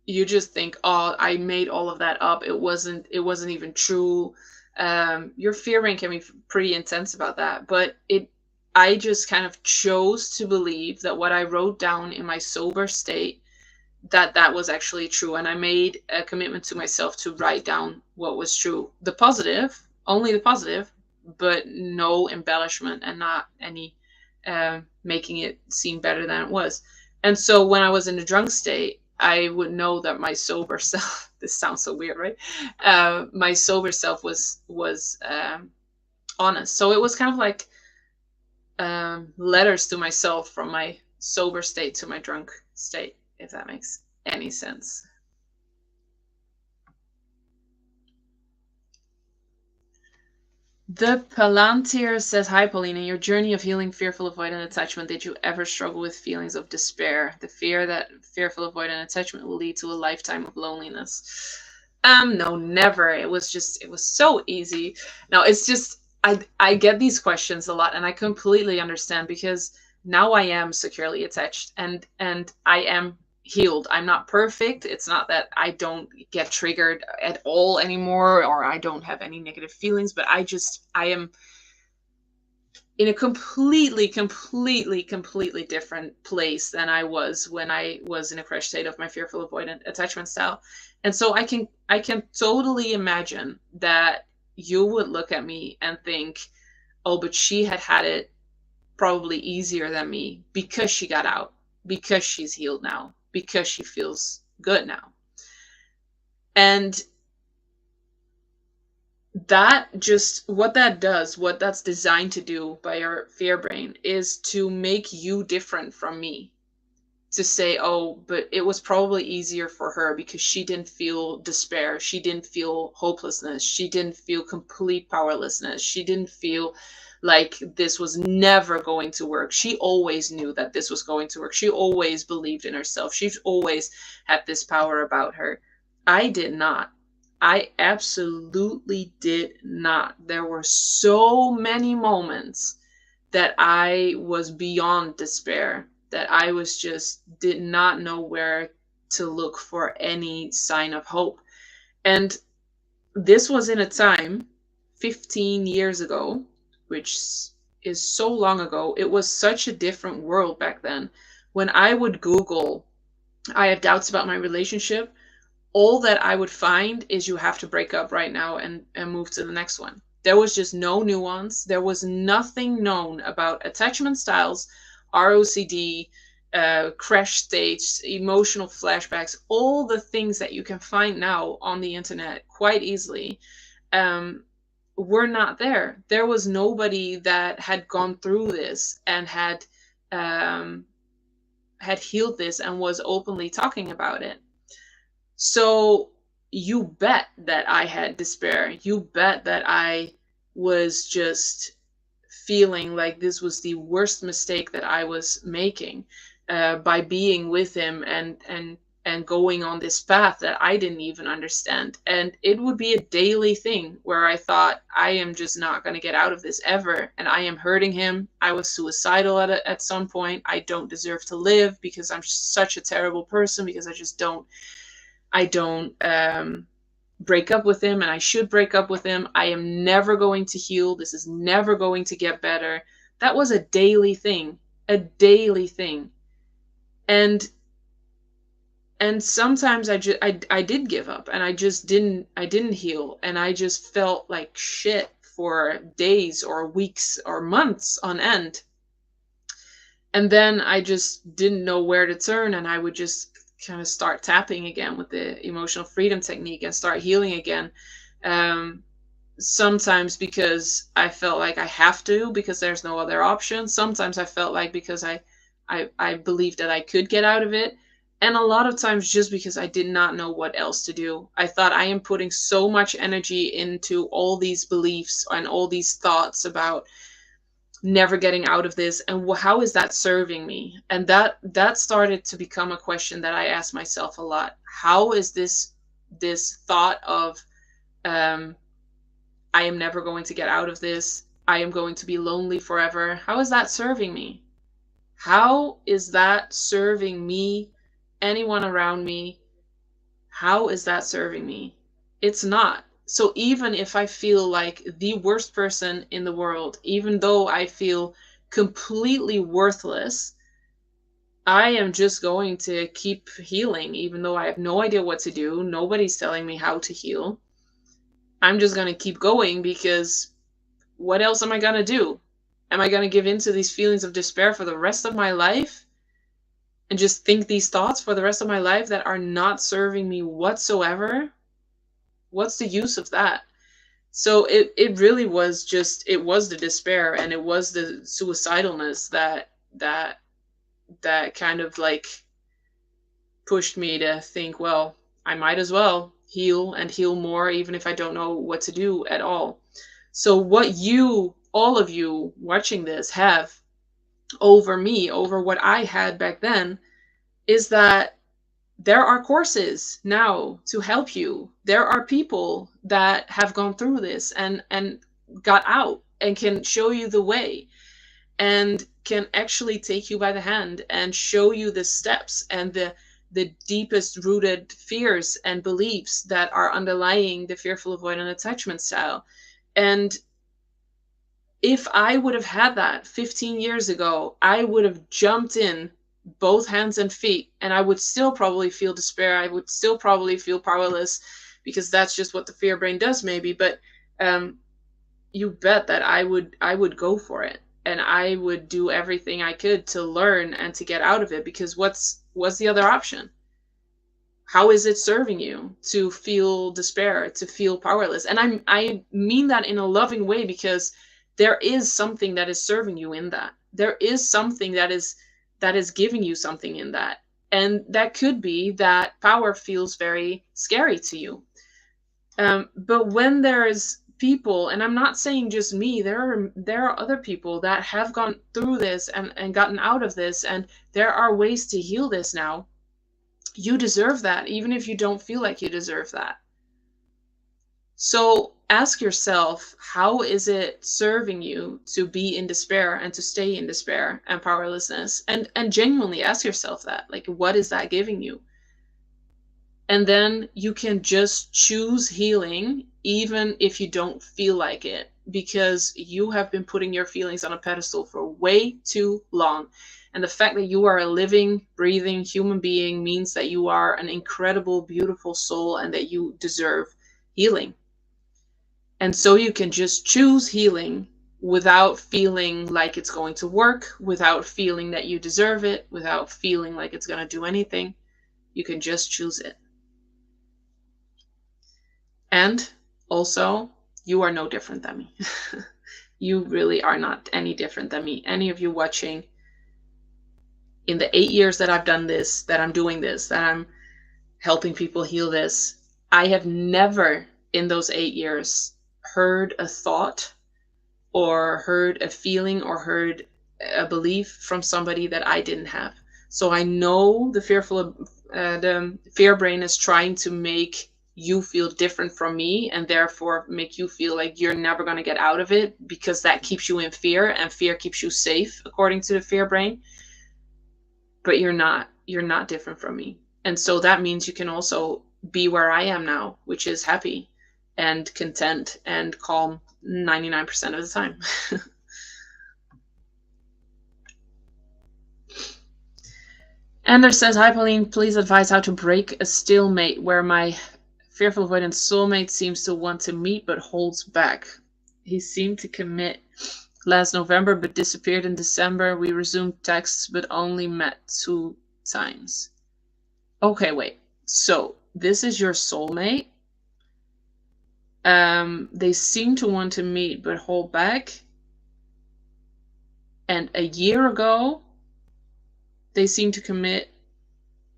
you just think, oh, I made all of that up. It wasn't even true. Your fear brain can be pretty intense about that, but I just kind of chose to believe that what I wrote down in my sober state, that was actually true. And I made a commitment to myself to write down what was true. The positive, only the positive, but no embellishment and not any making it seem better than it was. And so when I was in a drunk state, I would know that my sober self, this sounds so weird, right? My sober self was honest. So it was kind of like letters to myself from my sober state to my drunk state, if that makes any sense. The Palantir says, hi, Pauline. In your journey of healing fearful, avoidant attachment, did you ever struggle with feelings of despair? The fear that fearful, avoidant attachment will lead to a lifetime of loneliness. No, never. It was so easy. No, it's just, I get these questions a lot, and I completely understand, because now I am securely attached, and I am healed. I'm not perfect. It's not that I don't get triggered at all anymore, or I don't have any negative feelings, but I am in a completely different place than I was when I was in a crash state of my fearful avoidant attachment style. And so I can totally imagine that you would look at me and think, oh, but she had it probably easier than me because she got out, because she's healed now, because she feels good now. And that just, what that does, what that's designed to do by your fear brain, is to make you different from me. To say, oh, but it was probably easier for her because she didn't feel despair. She didn't feel hopelessness. She didn't feel complete powerlessness. She didn't feel like this was never going to work. She always knew that this was going to work. She always believed in herself. She's always had this power about her. I did not. I absolutely did not. There were so many moments that I was beyond despair, that I was just did not know where to look for any sign of hope. And this was in a time 15 years ago, which is so long ago. It was such a different world back then. When I would Google, I have doubts about my relationship, all that I would find is you have to break up right now and move to the next one. There was just no nuance. There was nothing known about attachment styles, ROCD, crash states, emotional flashbacks, all the things that you can find now on the internet quite easily, were not there. There was nobody that had gone through this and had healed this and was openly talking about it. So you bet that I had despair. You bet that I was just feeling like this was the worst mistake that I was making, by being with him and going on this path that I didn't even understand. And it would be a daily thing where I thought, I am just not going to get out of this ever, and I am hurting him. I was suicidal at some point. I don't deserve to live because I'm such a terrible person, because I don't break up with him, and I should break up with him. I am never going to heal. This is never going to get better. That was a daily thing, And sometimes I did give up, and I didn't heal, and I just felt like shit for days or weeks or months on end. And then I just didn't know where to turn, and I would just kind of start tapping again with the emotional freedom technique and start healing again. Sometimes because I felt like I have to, because there's no other option. Sometimes I felt like because I believed that I could get out of it. And a lot of times just because I did not know what else to do. I thought, I am putting so much energy into all these beliefs and all these thoughts about never getting out of this, and how is that serving me? And that started to become a question that I asked myself a lot. How is this thought of I am never going to get out of this, I am going to be lonely forever, how is that serving me? How is that serving me, anyone around me, how is that serving me? It's not. So even if I feel like the worst person in the world, even though I feel completely worthless, I am just going to keep healing, even though I have no idea what to do. Nobody's telling me how to heal. I'm just going to keep going, because what else am I going to do? Am I going to give in to these feelings of despair for the rest of my life and just think these thoughts for the rest of my life that are not serving me whatsoever? What's the use of that? So it really was just, it was the despair and it was the suicidalness that kind of like pushed me to think, well, I might as well heal and heal more, even if I don't know what to do at all. So what you, all of you watching this, have over me, over what I had back then, is that there are courses now to help you. There are people that have gone through this and got out and can show you the way and can actually take you by the hand and show you the steps and the deepest rooted fears and beliefs that are underlying the fearful avoidant attachment style. And if I would have had that 15 years ago, I would have jumped in both hands and feet, and I would still probably feel despair. I would still probably feel powerless, because that's just what the fear brain does, maybe. But you bet that I would go for it, and I would do everything I could to learn and to get out of it, because what's the other option? How is it serving you to feel despair, to feel powerless? And I mean that in a loving way, because there is something that is serving you in that. There is something that is giving you something in that. And that could be that power feels very scary to you. But when there's people, and I'm not saying just me, there are other people that have gone through this and gotten out of this, and there are ways to heal this now. You deserve that, even if you don't feel like you deserve that. So ask yourself, how is it serving you to be in despair and to stay in despair and powerlessness? And genuinely ask yourself that, like, what is that giving you? And then you can just choose healing, even if you don't feel like it, because you have been putting your feelings on a pedestal for way too long. And the fact that you are a living, breathing human being means that you are an incredible, beautiful soul, and that you deserve healing. And so you can just choose healing without feeling like it's going to work, without feeling that you deserve it, without feeling like it's going to do anything. You can just choose it. And also, you are no different than me. You really are not any different than me. Any of you watching, in the 8 years that I've done this, that I'm doing this, that I'm helping people heal this, I have never in those 8 years heard a thought or heard a feeling or heard a belief from somebody that I didn't have. So I know the fear brain is trying to make you feel different from me, and therefore make you feel like you're never going to get out of it, because that keeps you in fear, and fear keeps you safe, according to the fear brain. But you're not different from me. And so that means you can also be where I am now, which is happy and content and calm 99% of the time. Anders says, hi Pauline, please advise how to break a stalemate where my fearful avoidant soulmate seems to want to meet but holds back. He seemed to commit last November but disappeared in December. We resumed texts but only met 2 times. Okay, wait. So this is your soulmate. They seem to want to meet but hold back. And a year ago, they seem to commit,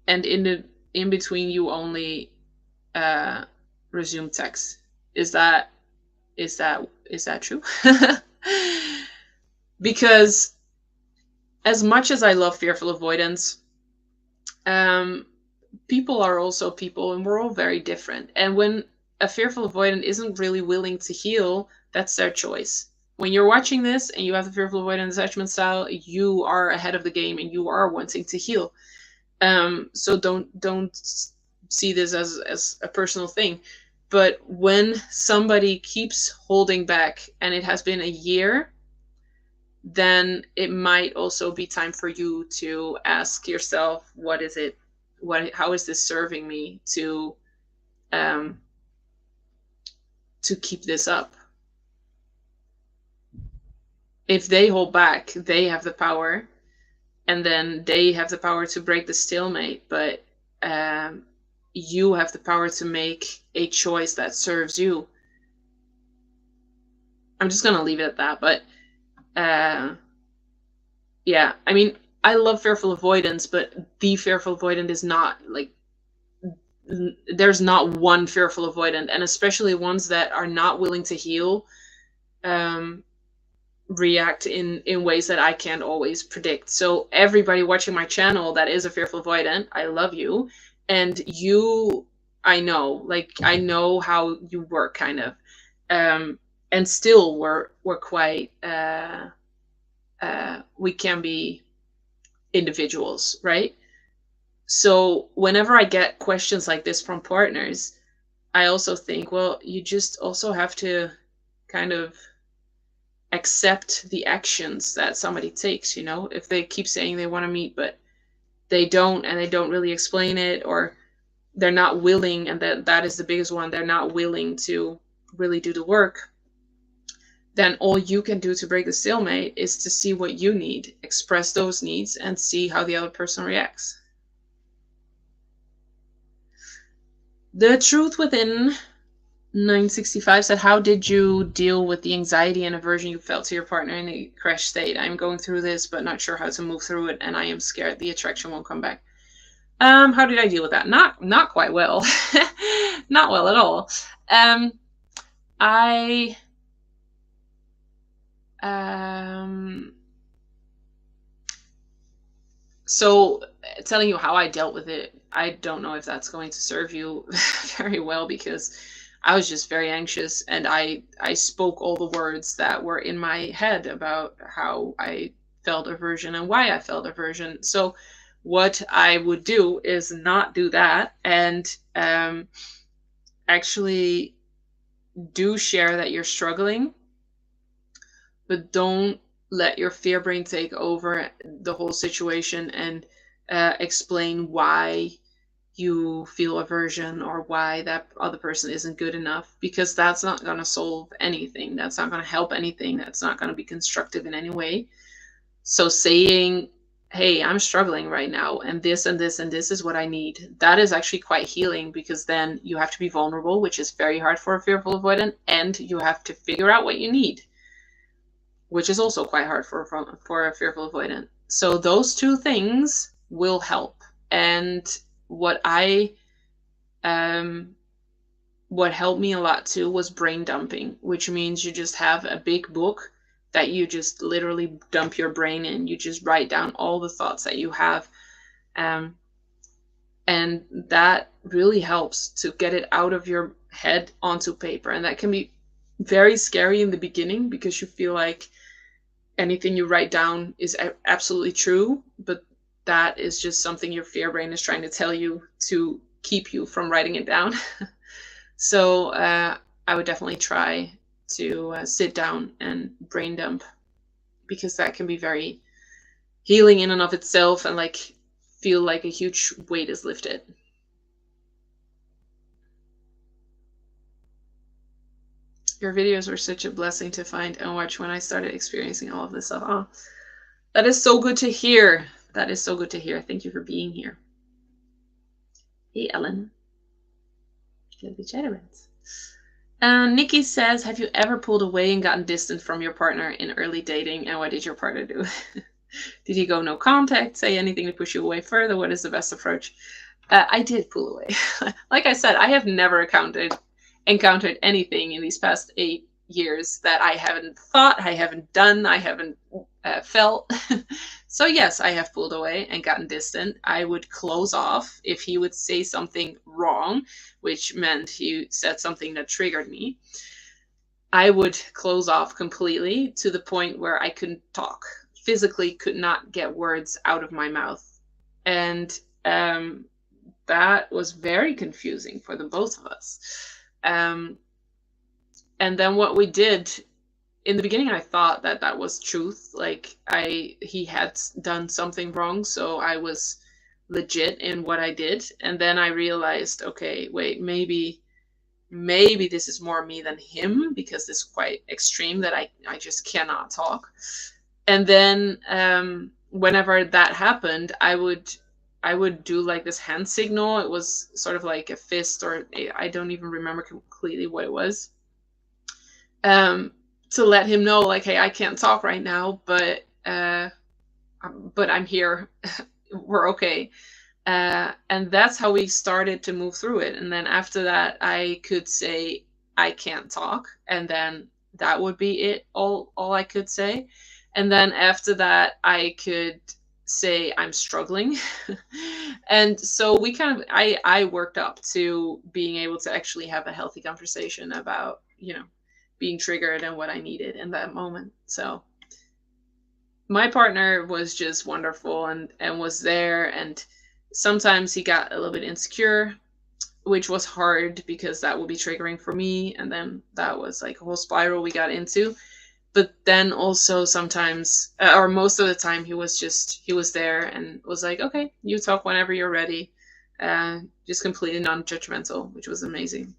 and in between you only resume text. Is that true? Because as much as I love fearful avoidance, people are also people, and we're all very different. And when a fearful avoidant isn't really willing to heal, that's their choice. When you're watching this and you have the fearful avoidant attachment style, you are ahead of the game and you are wanting to heal. So don't see this as a personal thing. But when somebody keeps holding back and it has been a year, then it might also be time for you to ask yourself, what is it? How is this serving me to keep this up? If they hold back, they have the power, and then they have the power to break the stalemate. But you have the power to make a choice that serves you. I'm just gonna leave it at that. But yeah, I mean, I love fearful avoidance, but the fearful avoidant is not like, there's not one fearful avoidant, and especially ones that are not willing to heal react in ways that I can't always predict. So everybody watching my channel that is a fearful avoidant, I love you. And you, I know how you work, kind of. And still we're quite we can be individuals, right? So whenever I get questions like this from partners, I also think, well, you just also have to kind of accept the actions that somebody takes. If they keep saying they want to meet but they don't, and they don't really explain it, or they're not willing, and that is the biggest one, they're not willing to really do the work, then all you can do to break the stalemate is to see what you need, express those needs, and see how the other person reacts. The Truth Within 965 said, how did you deal with the anxiety and aversion you felt to your partner in a crash state? I'm going through this, but not sure how to move through it, and I am scared the attraction won't come back. How did I deal with that? Not quite well. Not well at all. So telling you how I dealt with it, I don't know if that's going to serve you very well, because I was just very anxious, and I spoke all the words that were in my head about how I felt aversion and why I felt aversion. So what I would do is not do that, and actually do share that you're struggling, but don't let your fear brain take over the whole situation and explain why you feel aversion or why that other person isn't good enough, because that's not going to solve anything. That's not going to help anything. That's not going to be constructive in any way. So saying, hey, I'm struggling right now, and this and this and this is what I need, that is actually quite healing, because then you have to be vulnerable, which is very hard for a fearful avoidant, and you have to figure out what you need, which is also quite hard for a fearful avoidant. So those two things will help. And what helped me a lot too was brain dumping, which means you just have a big book that you just literally dump your brain in. You just write down all the thoughts that you have. And that really helps to get it out of your head onto paper. And that can be very scary in the beginning, because you feel like anything you write down is absolutely true, but that is just something your fear brain is trying to tell you to keep you from writing it down. So I would definitely try to sit down and brain dump, because that can be very healing in and of itself, and like feel like a huge weight is lifted. Your videos were such a blessing to find and watch when I started experiencing all of this stuff. Oh, that is so good to hear. That is so good to hear. Thank you for being here. Hey, Ellen. Good to chat. Nikki says, have you ever pulled away and gotten distant from your partner in early dating, and what did your partner do? Did he go no contact, say anything to push you away further? What is the best approach? I did pull away. Like I said, I have never encountered anything in these past 8 years that I haven't thought, I haven't done, I haven't felt. So yes, I have pulled away and gotten distant. I would close off if he would say something wrong, which meant he said something that triggered me. I would close off completely, to the point where I couldn't talk, physically could not get words out of my mouth. And that was very confusing for the both of us. And then what we did in the beginning, I thought that that was truth. Like he had done something wrong, so I was legit in what I did. And then I realized, okay, wait, maybe this is more me than him, because it's quite extreme that I just cannot talk. And then whenever that happened, I would do like this hand signal. It was sort of like a fist, or I don't even remember completely what it was. To let him know, like, hey, I can't talk right now, but I'm here. We're okay. And that's how we started to move through it. And then after that, I could say, I can't talk. And then that would be it, all I could say. And then after that, I could say, I'm struggling. And so we kind of, I worked up to being able to actually have a healthy conversation about, being triggered and what I needed in that moment. So my partner was just wonderful and was there. And sometimes he got a little bit insecure, which was hard because that would be triggering for me. And then that was like a whole spiral we got into. But then also sometimes, or most of the time, he was there and was like, okay, you talk whenever you're ready. Just completely non-judgmental, which was amazing.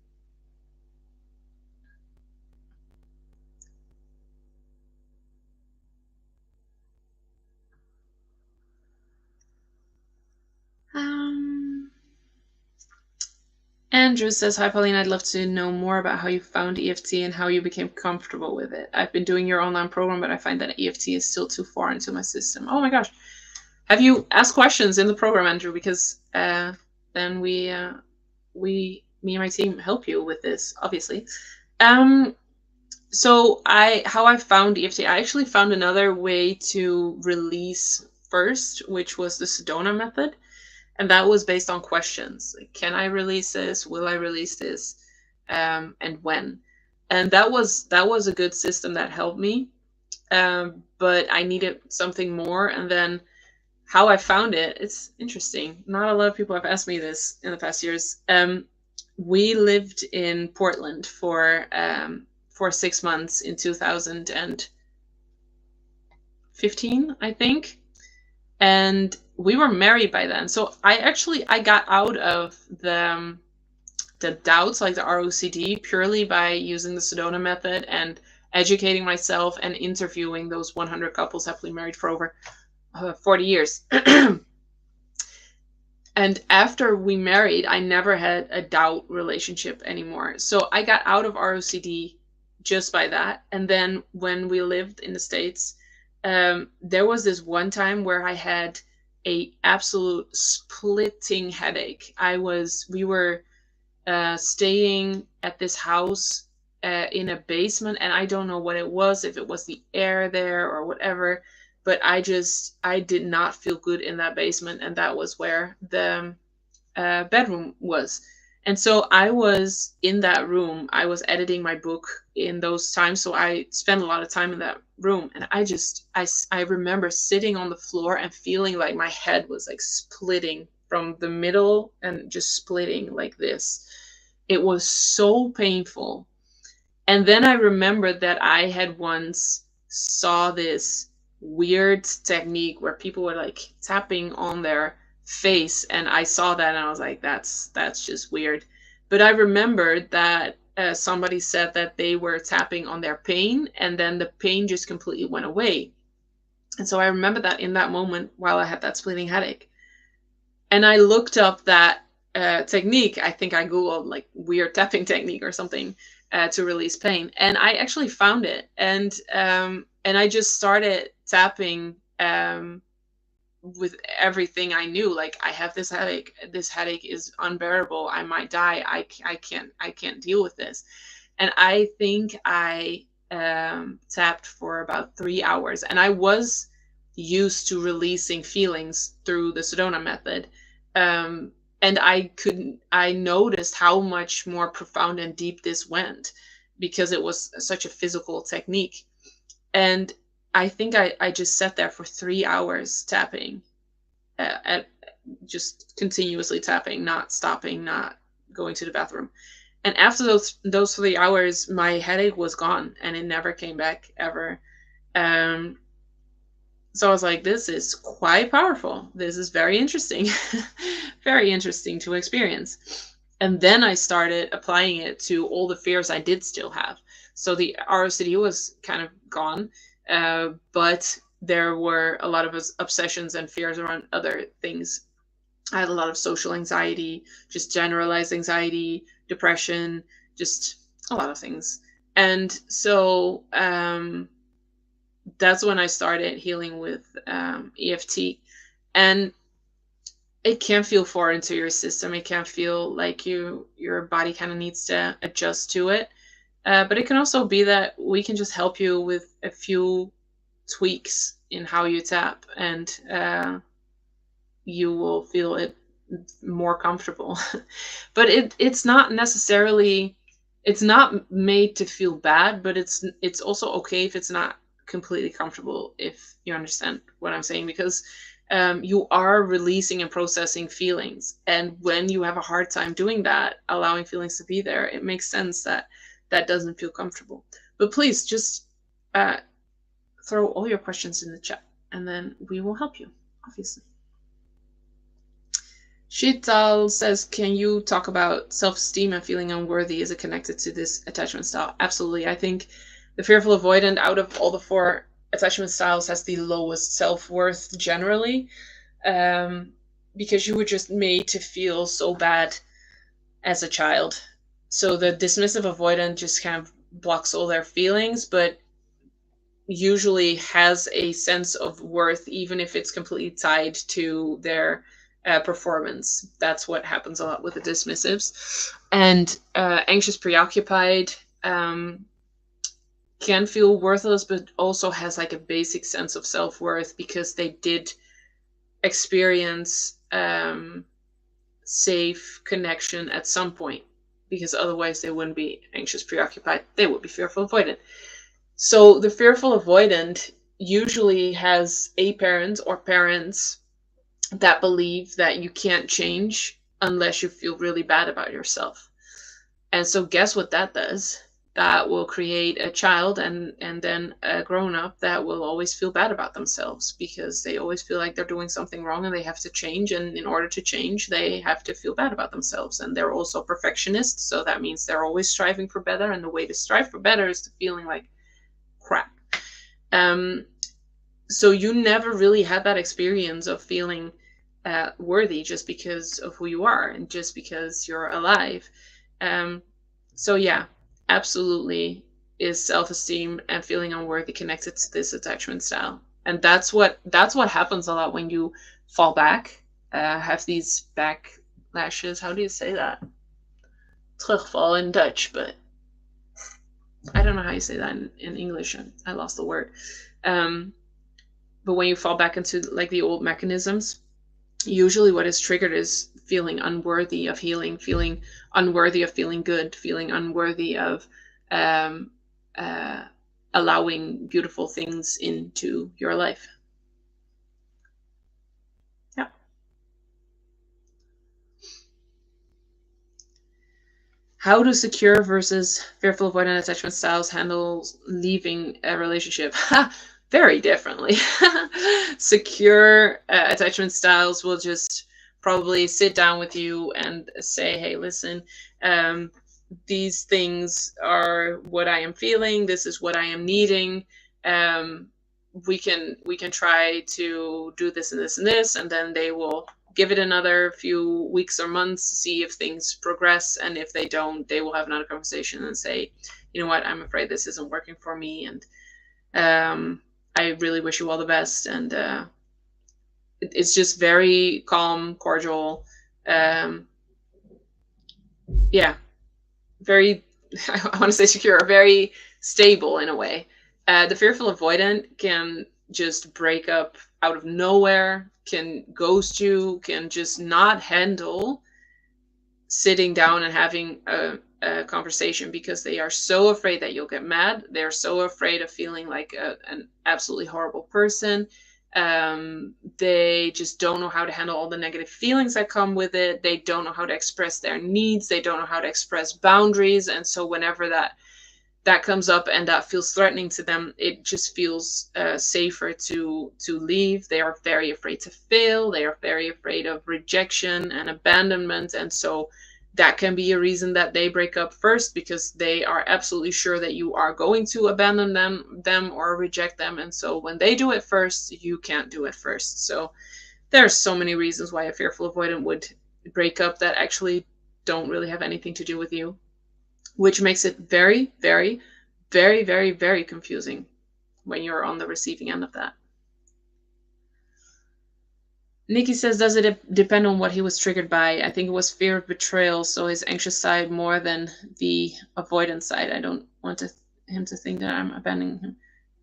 Andrew says, hi, Pauline. I'd love to know more about how you found EFT and how you became comfortable with it. I've been doing your online program, but I find that EFT is still too far into my system. Oh my gosh. Have you asked questions in the program, Andrew? Because then me and my team help you with this, obviously. So how I found EFT, I actually found another way to release first, which was the Sedona method. And that was based on questions. Like, can I release this? Will I release this? And when? And that was a good system that helped me. But I needed something more. And then how I found it, it's interesting. Not a lot of people have asked me this in the past years. We lived in Portland for 6 months in 2015, I think. And we were married by then. So I got out of the doubts, like the ROCD, purely by using the Sedona method and educating myself and interviewing those 100 couples happily married for over 40 years. And after we married, I never had a doubt relationship anymore. So I got out of ROCD just by that. And then when we lived in the States, there was this one time where I had a absolute splitting headache. We were staying at this house in a basement, and I don't know what it was, if it was the air there or whatever, but I did not feel good in that basement, and that was where the bedroom was. And so I was in that room. I was editing my book in those times, so I spent a lot of time in that room. And I remember sitting on the floor and feeling like my head was like splitting from the middle and just splitting like this. It was so painful. And then I remembered that I had once saw this weird technique where people were like tapping on their face, and I saw that and I was like, that's just weird. But I remembered that somebody said that they were tapping on their pain, and then the pain just completely went away. And so I remember that in that moment while I had that splitting headache. And I looked up that technique. I think I Googled like weird tapping technique or something to release pain. And I actually found it. And I just started tapping with everything I knew. Like, I have this headache. This headache is unbearable. I might die. I can't deal with this. And I think I tapped for about 3 hours. And I was used to releasing feelings through the Sedona method. And I noticed how much more profound and deep this went, because it was such a physical technique. And I think I just sat there for 3 hours tapping. just continuously tapping, not stopping, not going to the bathroom. And after those 3 hours, my headache was gone and it never came back ever. So I was like, this is quite powerful. This is very interesting. Very interesting to experience. And then I started applying it to all the fears I did still have. So the ROCD was kind of gone, but there were a lot of obsessions and fears around other things. I had a lot of social anxiety, just generalized anxiety, depression, just a lot of things. And so that's when I started healing with EFT. And it can feel foreign to your system. It can feel like your body kind of needs to adjust to it. But it can also be that we can just help you with a few tweaks in how you tap, and you will feel it more comfortable. But it's not necessarily, it's not made to feel bad, but it's also okay if it's not completely comfortable, if you understand what I'm saying, because you are releasing and processing feelings, and when you have a hard time doing that, allowing feelings to be there, it makes sense that that doesn't feel comfortable. But please just throw all your questions in the chat and then we will help you, obviously. Shital says, can you talk about self-esteem and feeling unworthy? Is it connected to this attachment style? Absolutely. I think the fearful avoidant, out of all the 4 attachment styles, has the lowest self-worth generally, because you were just made to feel so bad as a child. So the dismissive avoidant just kind of blocks all their feelings, but usually has a sense of worth, even if it's completely tied to their performance. That's what happens a lot with the dismissives. And anxious preoccupied can feel worthless, but also has like a basic sense of self-worth because they did experience safe connection at some point, because otherwise they wouldn't be anxious preoccupied, they would be fearful avoidant. So the fearful avoidant usually has a parent or parents that believe that you can't change unless you feel really bad about yourself. And so guess what that does? That will create a child and then a grown-up that will always feel bad about themselves, because they always feel like they're doing something wrong and they have to change. And in order to change, they have to feel bad about themselves. And they're also perfectionists. So that means they're always striving for better. And the way to strive for better is to feeling like crap. So you never really had that experience of feeling worthy just because of who you are and just because you're alive. So yeah, absolutely is self-esteem and feeling unworthy connected to this attachment style. And that's what happens a lot when you fall back, have these backlashes. How do you say that? Terugval in Dutch, but I don't know how you say that in English. I lost the word. But when you fall back into like the old mechanisms, usually what is triggered is feeling unworthy of healing, feeling unworthy of feeling good, feeling unworthy of allowing beautiful things into your life. Yeah. How do secure versus fearful avoidant attachment styles handle leaving a relationship? Very differently. Secure attachment styles will just probably sit down with you and say, hey, listen, these things are what I am feeling. This is what I am needing. We can try to do this and this and this, and then they will give it another few weeks or months to see if things progress. And if they don't, they will have another conversation and say, you know what, I'm afraid this isn't working for me. And I really wish you all the best. And it's just very calm, cordial. Yeah, very, I want to say secure, very stable in a way. The fearful avoidant can just break up out of nowhere, can ghost you, can just not handle sitting down and having a conversation, because they are so afraid that you'll get mad. They're so afraid of feeling like an absolutely horrible person. They just don't know how to handle all the negative feelings that come with it. They don't know how to express their needs. They don't know how to express boundaries. And so whenever that comes up and that feels threatening to them, it just feels safer to leave. They are very afraid to fail. They are very afraid of rejection and abandonment. And so that can be a reason that they break up first, because they are absolutely sure that you are going to abandon them or reject them. And so when they do it first, you can't do it first. So there are so many reasons why a fearful avoidant would break up that actually don't really have anything to do with you, which makes it very, very, very, very, very confusing when you're on the receiving end of that. Nikki says, does it depend on what he was triggered by? I think it was fear of betrayal, so his anxious side more than the avoidance side. I don't want him to think that I'm abandoning him.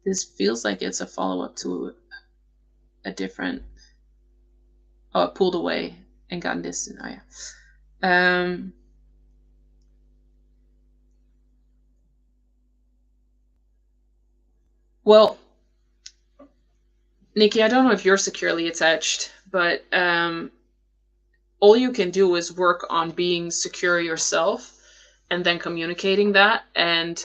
This feels like it's a follow-up to a different... Oh, it pulled away and gotten distant. Oh, yeah. Well, Nikki, I don't know if you're securely attached, but all you can do is work on being secure yourself and then communicating that and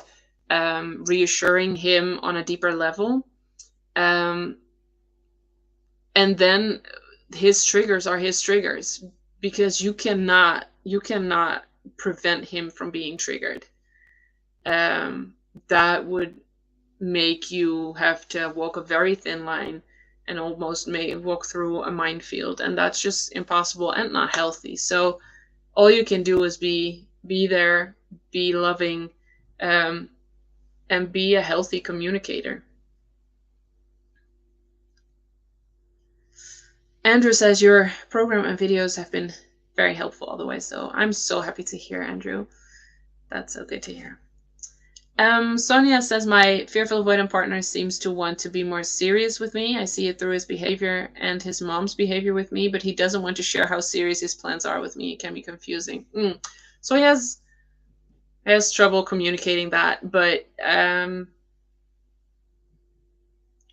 reassuring him on a deeper level. And then his triggers are his triggers, because you cannot prevent him from being triggered. That would make you have to walk a very thin line and almost walk through a minefield, and that's just impossible and not healthy. So all you can do is be there, be loving, and be a healthy communicator. Andrew says your program and videos have been very helpful all the way, so I'm so happy to hear, Andrew. That's so good to hear. Sonia says, my fearful avoidant partner seems to want to be more serious with me. I see it through his behavior and his mom's behavior with me, but he doesn't want to share how serious his plans are with me. It can be confusing. So he has trouble communicating that, but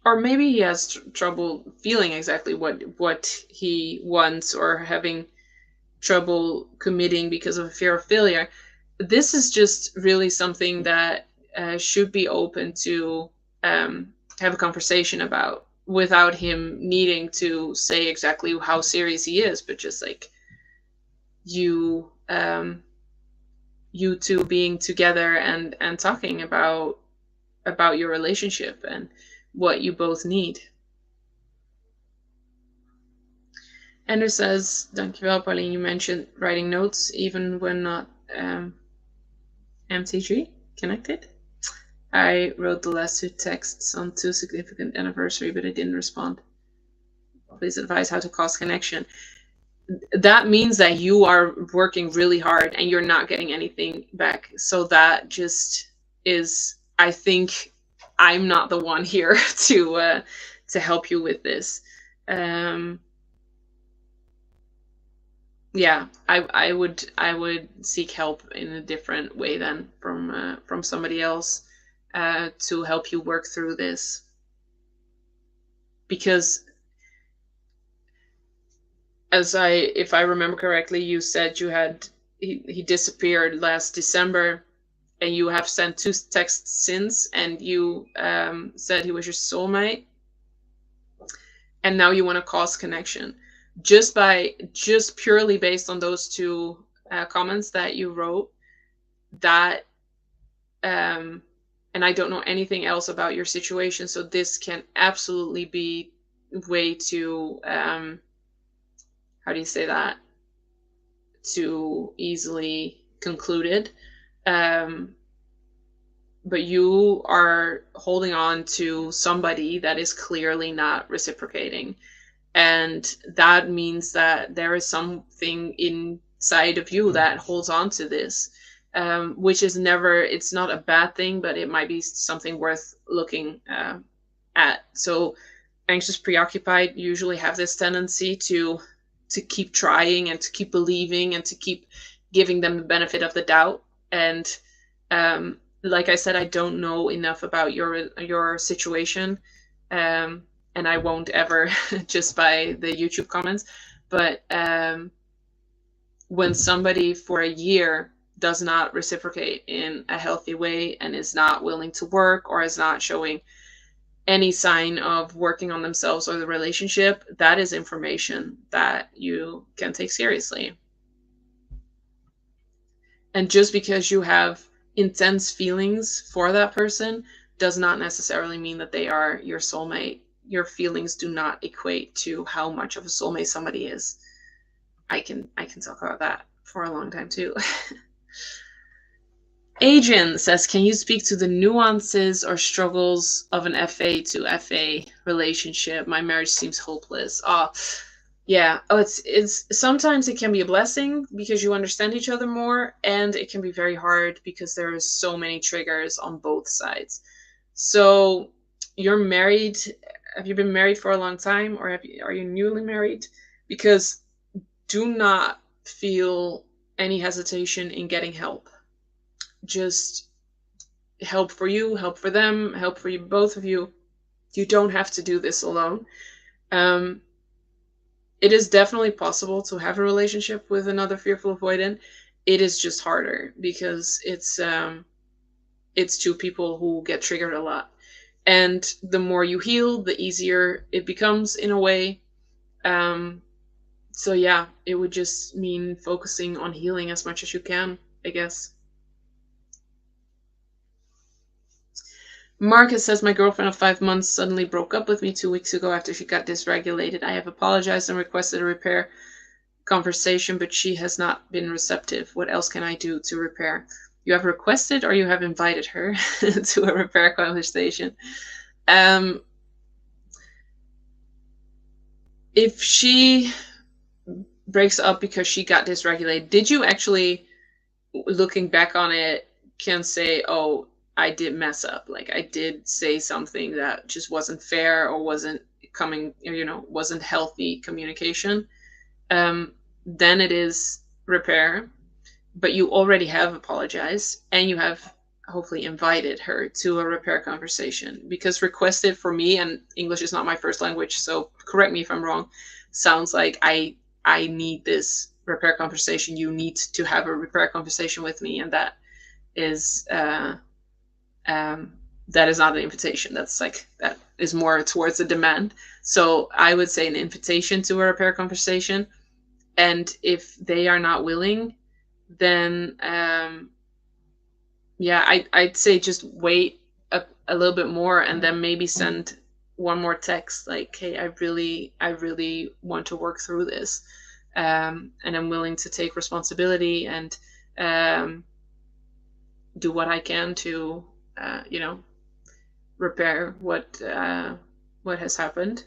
or maybe he has trouble feeling exactly what he wants, or having trouble committing because of a fear of failure. This is just really something that should be open to have a conversation about, without him needing to say exactly how serious he is, but just like you two being together and talking about your relationship and what you both need. Andrew says, dankjewel Pauline, you mentioned writing notes even when not MTG connected. I wrote the last 2 texts on 2 significant anniversary, but I didn't respond. Please advise how to cause connection. That means that you are working really hard and you're not getting anything back. So that just is, I think I'm not the one here to help you with this. Yeah, I would seek help in a different way then from somebody else to help you work through this, because if I remember correctly, you said you had he disappeared last December, and you have sent 2 texts since, and you said he was your soulmate, and now you want to cause connection just purely based on those 2 comments that you wrote. That and I don't know anything else about your situation, so this can absolutely be way too how do you say that, too easily concluded. But you are holding on to somebody that is clearly not reciprocating, and that means that there is something inside of you that holds on to this, which is never, it's not a bad thing, but it might be something worth looking at. So anxious preoccupied usually have this tendency to keep trying and to keep believing and to keep giving them the benefit of the doubt. And like I said, I don't know enough about your situation, and I won't ever just by the YouTube comments, but when somebody for a year does not reciprocate in a healthy way and is not willing to work or is not showing any sign of working on themselves or the relationship, that is information that you can take seriously. And just because you have intense feelings for that person does not necessarily mean that they are your soulmate. Your feelings do not equate to how much of a soulmate somebody is. I can talk about that for a long time too. Adrian says, can you speak to the nuances or struggles of an FA to FA relationship? My marriage seems hopeless. Yeah. It's sometimes it can be a blessing because you understand each other more, and it can be very hard because there are so many triggers on both sides. So you're married. Have you been married for a long time, or are you newly married? Because do not feel any hesitation in getting help. Just help for you, help for them, help for you, both of you. You don't have to do this alone. It is definitely possible to have a relationship with another fearful avoidant. It is just harder because it's two people who get triggered a lot. And the more you heal, the easier it becomes in a way. So yeah, it would just mean focusing on healing as much as you can, I guess. Marcus says, my girlfriend of 5 months suddenly broke up with me 2 weeks ago after she got dysregulated. I have apologized and requested a repair conversation, but she has not been receptive. What else can I do to repair? You have requested or you have invited her to a repair conversation. If she breaks up because she got dysregulated, did you actually, looking back on it, can say, oh, I did mess up. Like I did say something that just wasn't fair or wasn't coming, wasn't healthy communication. Then it is repair. But you already have apologized and you have hopefully invited her to a repair conversation, because requested for me, and English is not my first language, so correct me if I'm wrong, sounds like I need this repair conversation. You need to have a repair conversation with me, and that is not an invitation. That is more towards a demand. So I would say an invitation to a repair conversation. And if they are not willing, then I'd say just wait a little bit more, and then maybe send one more text like, hey, I really want to work through this, and I'm willing to take responsibility and do what I can to repair what has happened.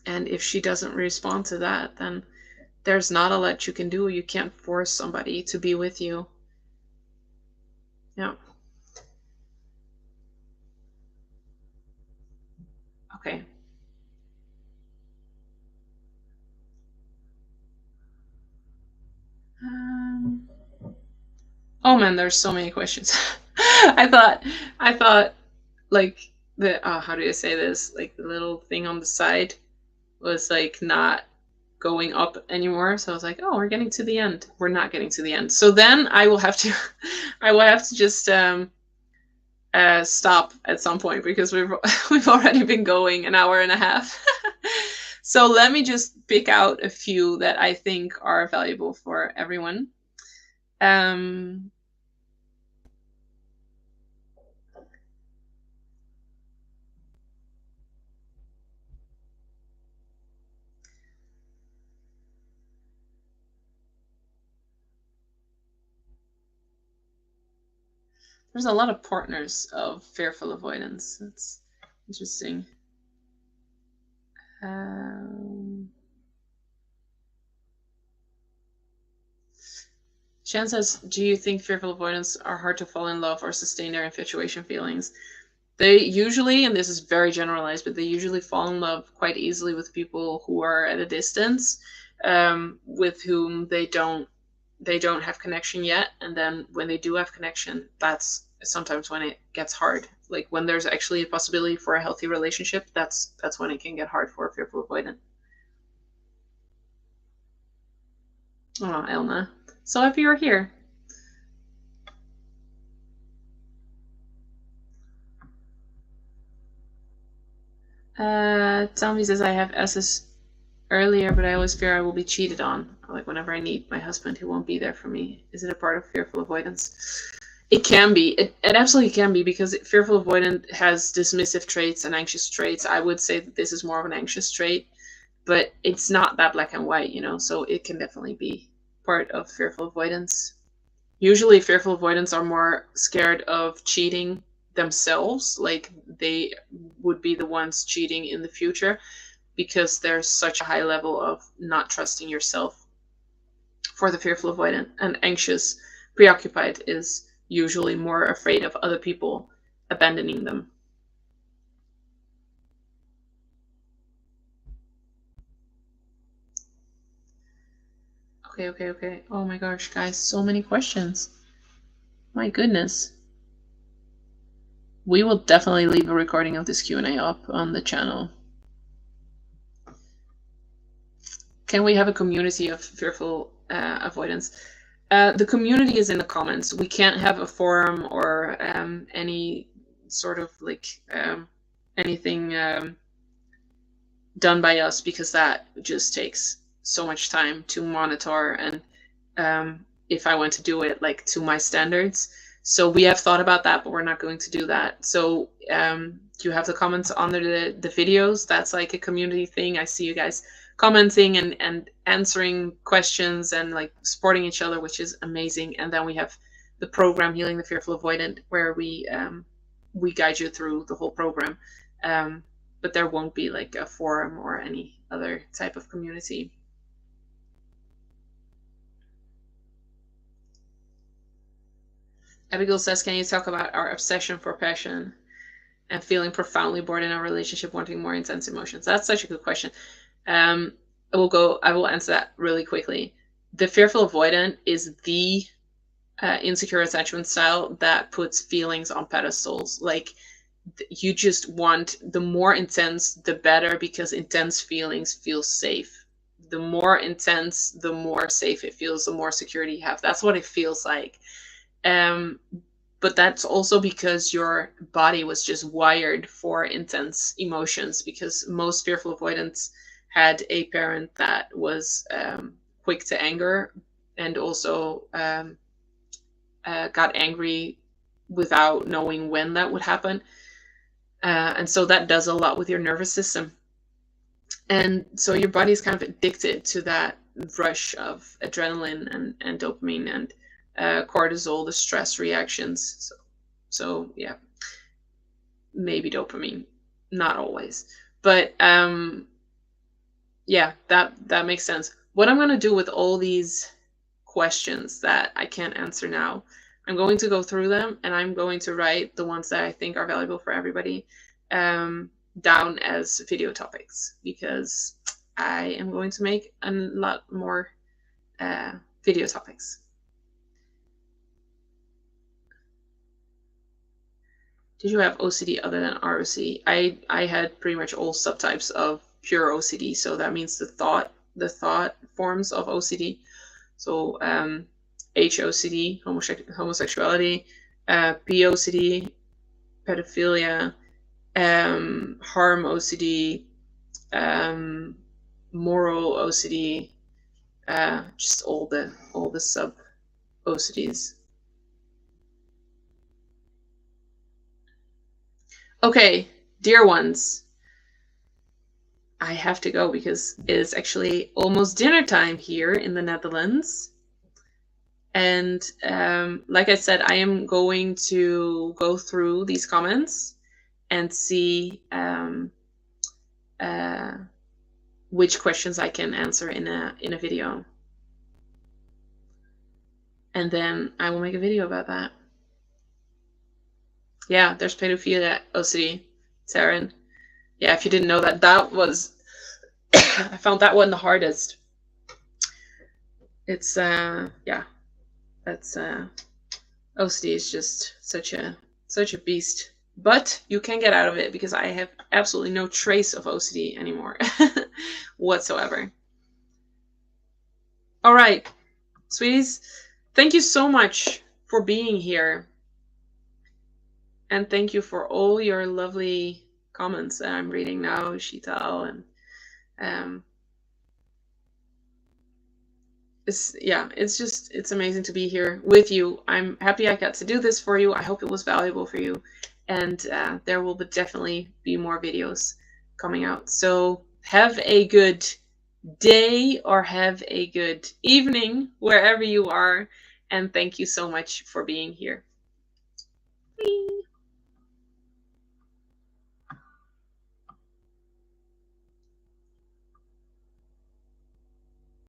And if she doesn't respond to that, then there's not a lot you can do. You can't force somebody to be with you. Yeah. Okay. Oh man, there's so many questions. I thought like the how do you say this? Like the little thing on the side was like not going up anymore. So I was like, oh, we're getting to the end. We're not getting to the end. So then I will have to just stop at some point, because we've already been going an hour and a half. So let me just pick out a few that I think are valuable for everyone. There's a lot of partners of fearful avoidance. That's interesting. Shan says, do you think fearful avoidance are hard to fall in love or sustain their infatuation feelings? They usually, and this is very generalized, but they usually fall in love quite easily with people who are at a distance, with whom they don't have connection yet. And then when they do have connection, that's sometimes when it gets hard. Like when there's actually a possibility for a healthy relationship, that's when it can get hard for a fearful avoidant. Oh, Elna. So happy you're here. Tommy says I have S's earlier, but I always fear I will be cheated on. Like whenever I need my husband, he won't be there for me. Is it a part of fearful avoidance? It can be. It absolutely can be, because fearful avoidant has dismissive traits and anxious traits. I would say that this is more of an anxious trait, but it's not that black and white, you know, so it can definitely be part of fearful avoidance. Usually fearful avoidants are more scared of cheating themselves, like they would be the ones cheating in the future, because there's such a high level of not trusting yourself for the fearful avoidant. And anxious, preoccupied is usually more afraid of other people abandoning them. Okay. Oh my gosh, guys, so many questions. My goodness. We will definitely leave a recording of this Q&A up on the channel. Can we have a community of fearful avoidance? The community is in the comments. We can't have a forum or any sort of like anything done by us, because that just takes so much time to monitor, and if I want to do it like to my standards. So we have thought about that, but we're not going to do that. So you have the comments under the videos. That's like a community thing. I see you guys commenting and answering questions and like supporting each other, which is amazing. And then we have the program Healing the Fearful Avoidant, where we guide you through the whole program. But there won't be like a forum or any other type of community. Abigail says, can you talk about our obsession for passion and feeling profoundly bored in our relationship, wanting more intense emotions? That's such a good question. I will answer that really quickly. The fearful avoidant is the insecure attachment style that puts feelings on pedestals. Like, you just want the more intense, the better, because intense feelings feel safe. The more intense, the more safe it feels, the more security you have. That's what it feels like. But that's also because your body was just wired for intense emotions, because most fearful avoidants had a parent that was quick to anger, and also got angry without knowing when that would happen. And so that does a lot with your nervous system. And so your body is kind of addicted to that rush of adrenaline and dopamine and cortisol, the stress reactions. So yeah, maybe dopamine, not always. But yeah, that makes sense. What I'm going to do with all these questions that I can't answer now, I'm going to go through them, and I'm going to write the ones that I think are valuable for everybody down as video topics, because I am going to make a lot more video topics. Did you have OCD other than ROCD? I had pretty much all subtypes of pure OCD, so that means the thought forms of OCD. So HOCD, homosexuality, POCD, pedophilia, harm OCD, moral OCD, just all the sub OCDs. Okay, dear ones, I have to go because it is actually almost dinner time here in the Netherlands. And like I said, I am going to go through these comments and see which questions I can answer in a video. And then I will make a video about that. Yeah, there's pedophilia OCD, Taryn. Yeah, if you didn't know that, that was I found that one the hardest. It's yeah, that's OCD is just such a beast. But you can get out of it because I have absolutely no trace of OCD anymore whatsoever. All right, sweeties, thank you so much for being here. And thank you for all your lovely comments that I'm reading now, Shital, and it's amazing to be here with you. I'm happy I got to do this for you. I hope it was valuable for you, and there will definitely be more videos coming out. So have a good day or have a good evening wherever you are, and thank you so much for being here. Bye.